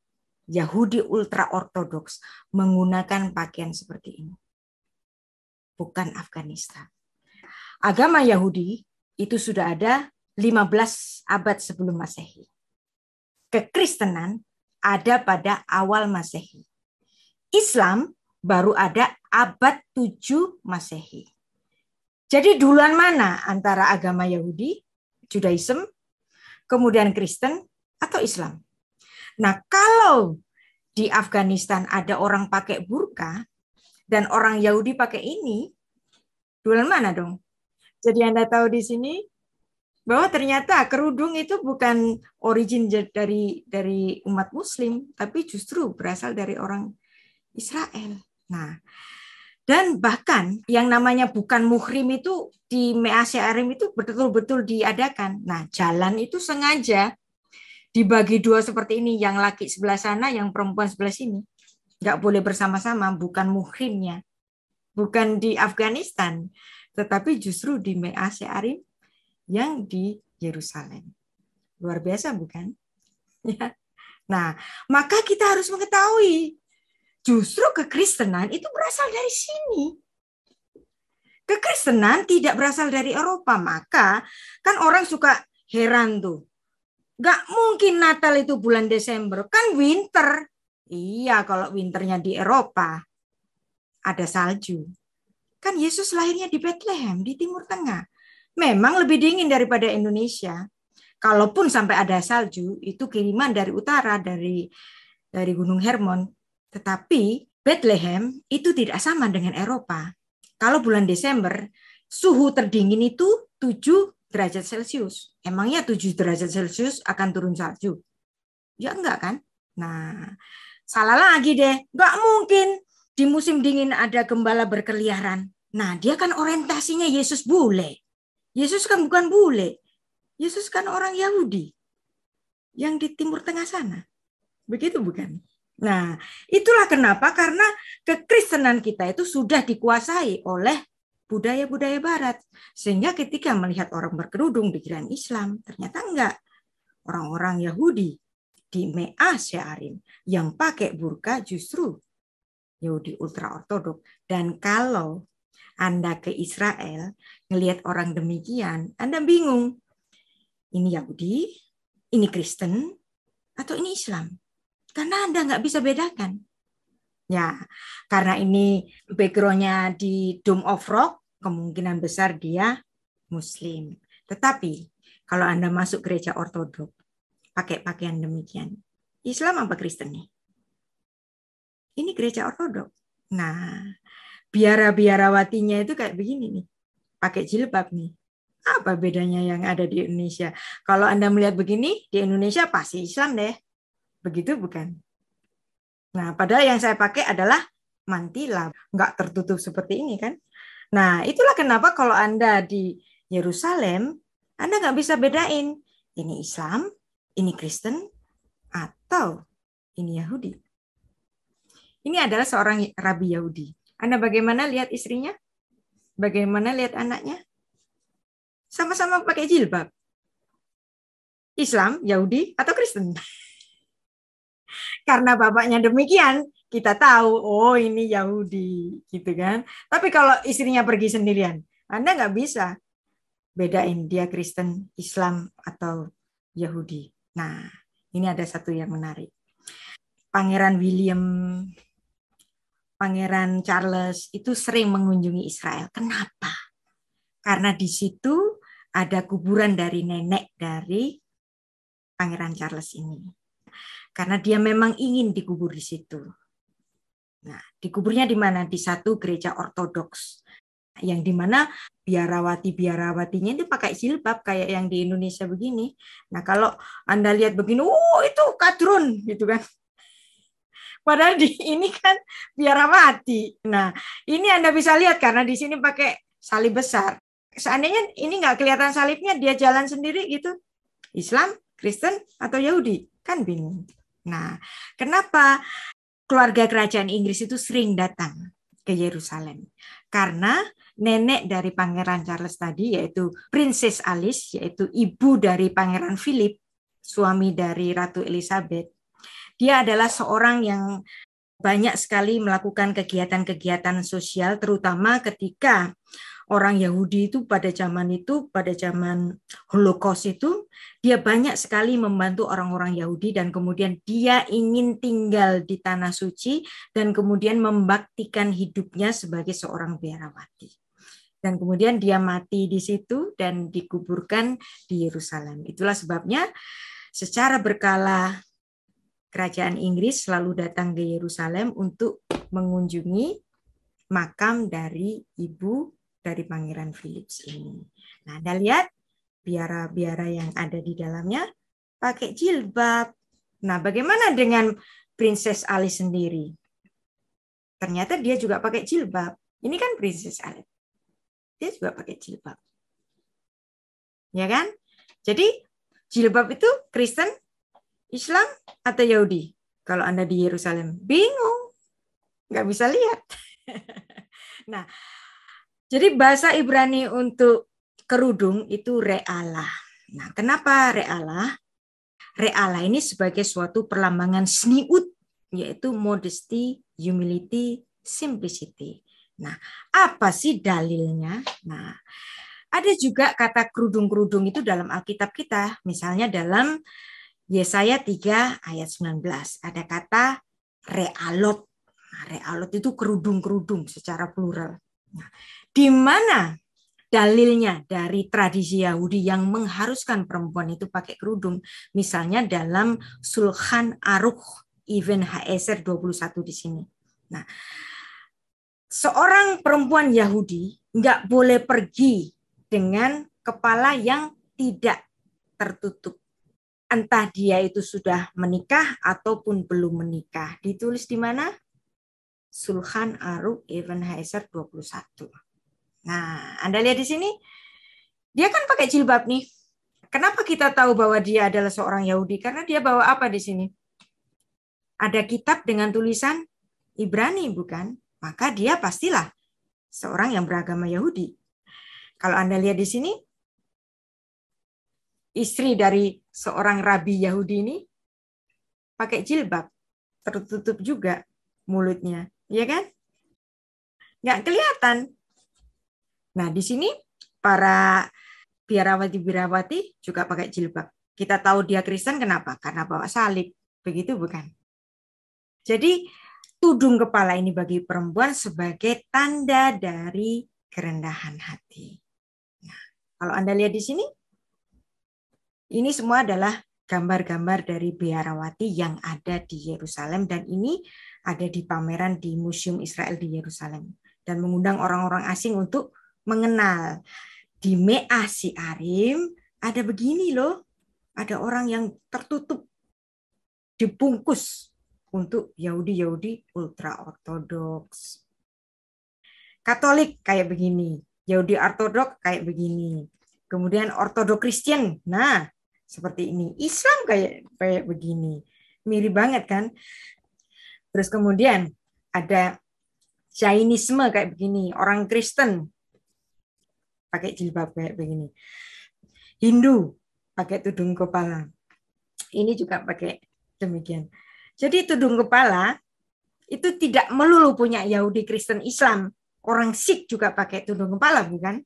Yahudi ultra ortodoks menggunakan pakaian seperti ini. Bukan Afghanistan. Agama Yahudi itu sudah ada 15 abad sebelum Masehi. Kekristenan ada pada awal Masehi. Islam baru ada abad 7 Masehi. Jadi duluan mana antara agama Yahudi, Judaism, kemudian Kristen, atau Islam? Nah, kalau di Afghanistan ada orang pakai burka dan orang Yahudi pakai ini, duluan mana dong? Jadi Anda tahu di sini bahwa ternyata kerudung itu bukan origin dari umat Muslim, tapi justru berasal dari orang Israel. Nah, dan bahkan yang namanya bukan muhrim itu di Me'ah She'arim itu betul-betul diadakan. Nah, jalan itu sengaja dibagi dua seperti ini, yang laki sebelah sana, yang perempuan sebelah sini. Nggak boleh bersama-sama, bukan muhrimnya. Bukan di Afghanistan, tetapi justru di Me'ah She'arim yang di Yerusalem. Luar biasa bukan? Ya. Nah, maka kita harus mengetahui justru kekristenan itu berasal dari sini. Kekristenan tidak berasal dari Eropa, maka kan orang suka heran tuh. Gak mungkin Natal itu bulan Desember, kan winter. Iya, kalau winternya di Eropa ada salju. Kan Yesus lahirnya di Bethlehem, di Timur Tengah. Memang lebih dingin daripada Indonesia. Kalaupun sampai ada salju, itu kiriman dari utara, dari Gunung Hermon. Tetapi Bethlehem itu tidak sama dengan Eropa. Kalau bulan Desember, suhu terdingin itu 7 derajat Celcius. Emangnya 7 derajat Celcius akan turun salju? Ya enggak kan? Nah, salah lagi deh. Enggak mungkin di musim dingin ada gembala berkeliaran. Nah, dia kan orientasinya Yesus bule. Yesus kan bukan bule. Yesus kan orang Yahudi yang di Timur Tengah sana. Begitu bukan? Nah, itulah kenapa, karena kekristenan kita itu sudah dikuasai oleh budaya-budaya barat. Sehingga ketika melihat orang berkerudung dikirain Islam, ternyata enggak. Orang-orang Yahudi di Me'ah She'arim yang pakai burka justru Yahudi ultra ortodok. Dan kalau Anda ke Israel, ngelihat orang demikian, Anda bingung. Ini Yahudi, ini Kristen, atau ini Islam? Karena Anda nggak bisa bedakan. Ya, karena ini background-nya di Dome of Rock, kemungkinan besar dia Muslim. Tetapi kalau Anda masuk gereja ortodok, pakai pakaian demikian, Islam apa Kristen nih? Ini gereja ortodok. Nah, biara-biarawatinya itu kayak begini nih, pakai jilbab nih. Apa bedanya yang ada di Indonesia? Kalau Anda melihat begini, di Indonesia pasti Islam deh. Begitu bukan? Nah, padahal yang saya pakai adalah mantila, nggak tertutup seperti ini kan. Nah, itulah kenapa kalau Anda di Yerusalem, Anda nggak bisa bedain ini Islam, ini Kristen, atau ini Yahudi. Ini adalah seorang rabi Yahudi. Anda bagaimana lihat istrinya? Bagaimana lihat anaknya? Sama-sama pakai jilbab. Islam, Yahudi, atau Kristen? Karena bapaknya demikian, kita tahu, oh ini Yahudi, gitu kan. Tapi kalau istrinya pergi sendirian, Anda nggak bisa bedain dia Kristen, Islam, atau Yahudi. Nah, ini ada satu yang menarik. Pangeran Charles itu sering mengunjungi Israel. Kenapa? Karena di situ ada kuburan dari nenek dari Pangeran Charles ini. Karena dia memang ingin dikubur di situ. Nah, dikuburnya di mana? Di satu gereja ortodoks. Yang di mana biarawatinya itu pakai jilbab kayak yang di Indonesia begini. Nah, kalau Anda lihat begini, itu kadrun gitu kan. Padahal di ini kan biarawati. Nah, ini Anda bisa lihat karena di sini pakai salib besar. Seandainya ini nggak kelihatan salibnya, dia jalan sendiri gitu. Islam, Kristen, atau Yahudi? Kan bingung. Nah, kenapa keluarga kerajaan Inggris itu sering datang ke Yerusalem? Karena nenek dari Pangeran Charles tadi, yaitu Princess Alice, yaitu ibu dari Pangeran Philip, suami dari Ratu Elizabeth. Dia adalah seorang yang banyak sekali melakukan kegiatan-kegiatan sosial, terutama ketika orang Yahudi itu pada zaman Holocaust itu, dia banyak sekali membantu orang-orang Yahudi dan kemudian dia ingin tinggal di Tanah Suci dan kemudian membaktikan hidupnya sebagai seorang biarawati. Dan kemudian dia mati di situ dan dikuburkan di Yerusalem. Itulah sebabnya secara berkala Kerajaan Inggris selalu datang ke Yerusalem untuk mengunjungi makam dari ibu dari Pangeran Philip ini. Nah, Anda lihat biara-biara yang ada di dalamnya pakai jilbab. Nah, bagaimana dengan Princess Alice sendiri? Ternyata dia juga pakai jilbab. Ini kan Princess Alice. Dia juga pakai jilbab. Ya kan? Jadi jilbab itu Kristen, Islam, atau Yahudi? Kalau Anda di Yerusalem, bingung. Nggak bisa lihat. Nah, jadi bahasa Ibrani untuk kerudung itu re'alah. Nah, kenapa re'alah? Re'alah ini sebagai suatu perlambangan sniut, yaitu modesty, humility, simplicity. Nah, apa sih dalilnya? Nah, ada juga kata kerudung-kerudung itu dalam Alkitab kita. Misalnya dalam Yesaya 3 ayat 19. Ada kata realot. Nah, realot itu kerudung-kerudung secara plural. Nah, di mana dalilnya dari tradisi Yahudi yang mengharuskan perempuan itu pakai kerudung? Misalnya dalam Sulchan Aruch Ibn Haeser 21 di sini. Nah, seorang perempuan Yahudi nggak boleh pergi dengan kepala yang tidak tertutup. Entah dia itu sudah menikah ataupun belum menikah. Ditulis di mana? Sulchan Aruch Ibn Haeser 21. Nah, Anda lihat di sini, dia kan pakai jilbab nih. Kenapa kita tahu bahwa dia adalah seorang Yahudi? Karena dia bawa apa di sini? Ada kitab dengan tulisan Ibrani, bukan? Maka dia pastilah seorang yang beragama Yahudi. Kalau Anda lihat di sini, istri dari seorang rabi Yahudi ini pakai jilbab, tertutup juga mulutnya, ya kan? Nggak kelihatan. Nah, di sini para biarawati-biarawati juga pakai jilbab. Kita tahu dia Kristen kenapa? Karena bawa salib. Begitu bukan? Jadi tudung kepala ini bagi perempuan sebagai tanda dari kerendahan hati. Nah, kalau Anda lihat di sini, ini semua adalah gambar-gambar dari biarawati yang ada di Yerusalem dan ini ada di pameran di Museum Israel di Yerusalem dan mengundang orang-orang asing untuk mengenal. Di Me'ah Si'arim ada begini loh, ada orang yang tertutup dibungkus untuk Yahudi-Yahudi ultra ortodoks. Katolik kayak begini, Yahudi Ortodok kayak begini, kemudian Ortodok Kristen, nah seperti ini, Islam kayak begini, mirip banget kan. Terus kemudian ada Jainisme kayak begini, orang Kristen pakai jilbab kayak begini, Hindu pakai tudung kepala, ini juga pakai demikian. Jadi tudung kepala itu tidak melulu punya Yahudi, Kristen, Islam. Orang Sikh juga pakai tudung kepala, bukan?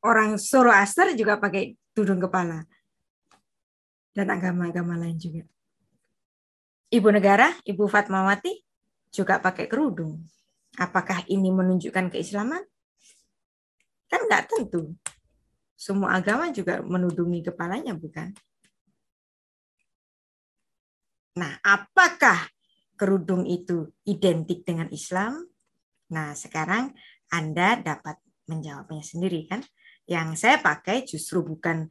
Orang Zoroaster juga pakai tudung kepala. Dan agama-agama lain juga. Ibu negara, Ibu Fatmawati juga pakai kerudung. Apakah ini menunjukkan keislaman? Kan nggak tentu. Semua agama juga menudungi kepalanya, bukan? Nah, apakah kerudung itu identik dengan Islam? Nah, sekarang Anda dapat menjawabnya sendiri kan? Yang saya pakai justru bukan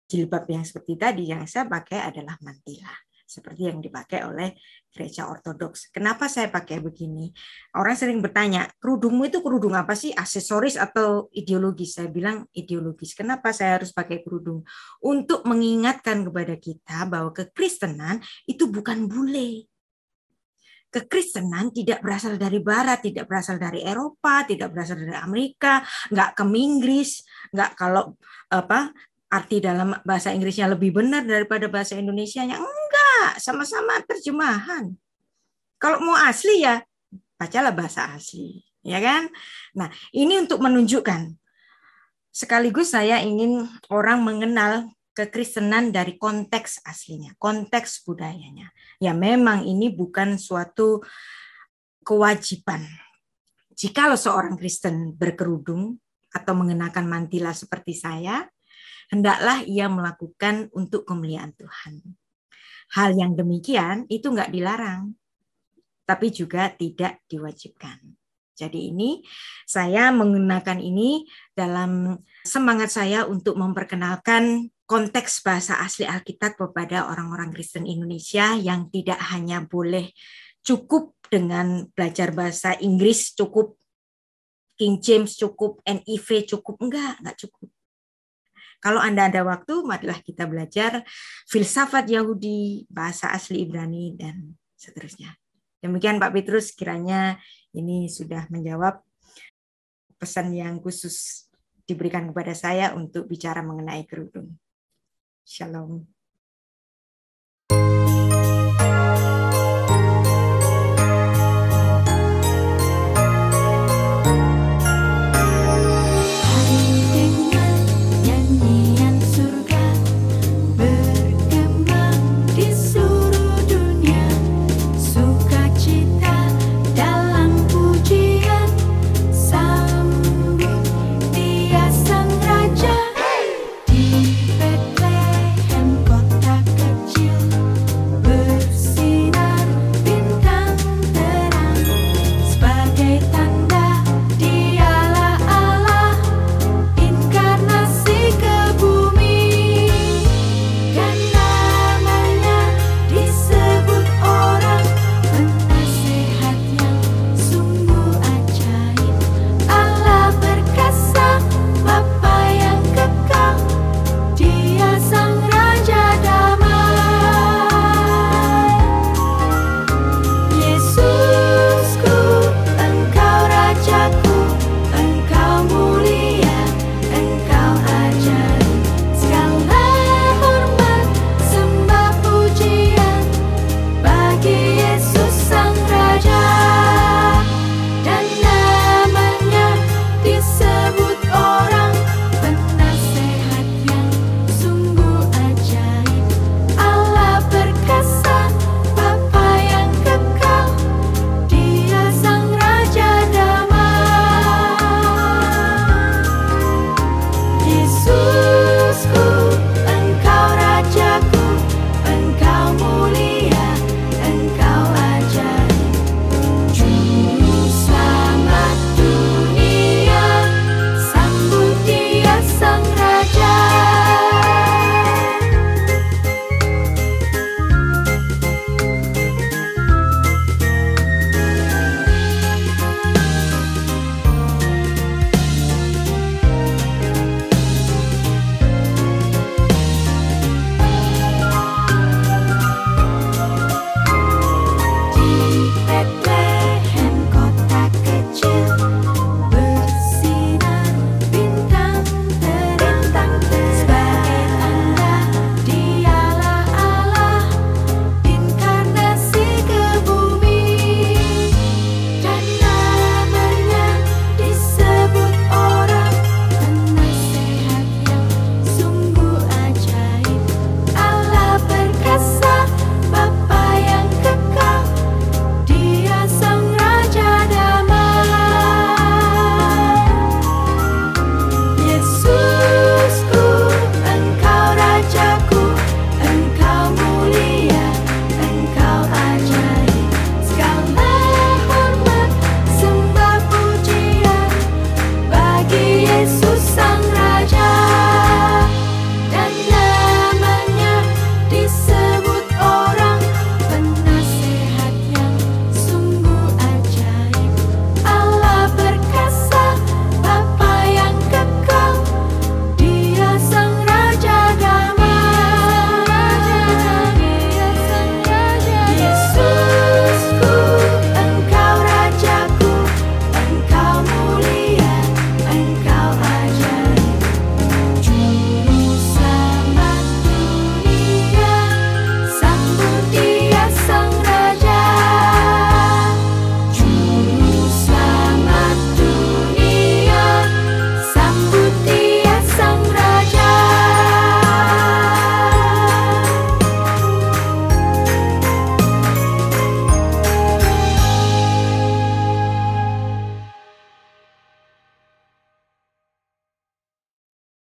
jilbab yang seperti tadi, yang saya pakai adalah mantila. Seperti yang dipakai oleh gereja ortodoks. Kenapa saya pakai begini? Orang sering bertanya, kerudungmu itu kerudung apa sih? Aksesoris atau ideologis? Saya bilang ideologis. Kenapa saya harus pakai kerudung? Untuk mengingatkan kepada kita bahwa kekristenan itu bukan bule. Kekristenan tidak berasal dari Barat, tidak berasal dari Eropa, tidak berasal dari Amerika, nggak ke Inggris, nggak kalau apa arti dalam bahasa Inggrisnya lebih benar daripada bahasa Indonesianya, enggak, sama-sama terjemahan. Kalau mau asli ya bacalah bahasa asli, ya kan? Nah, ini untuk menunjukkan sekaligus saya ingin orang mengenal kekristenan dari konteks aslinya, konteks budayanya. Ya memang ini bukan suatu kewajiban. Jikalau seorang Kristen berkerudung atau mengenakan mantila seperti saya, hendaklah ia melakukan untuk kemuliaan Tuhan. Hal yang demikian itu nggak dilarang, tapi juga tidak diwajibkan. Jadi ini saya menggunakan ini dalam semangat saya untuk memperkenalkan konteks bahasa asli Alkitab kepada orang-orang Kristen Indonesia yang tidak hanya boleh cukup dengan belajar bahasa Inggris, cukup King James, cukup NIV, cukup enggak cukup. Kalau Anda ada waktu, marilah kita belajar filsafat Yahudi, bahasa asli Ibrani, dan seterusnya. Demikian Pak Petrus, kiranya ini sudah menjawab pesan yang khusus diberikan kepada saya untuk bicara mengenai kerudung. Shalom.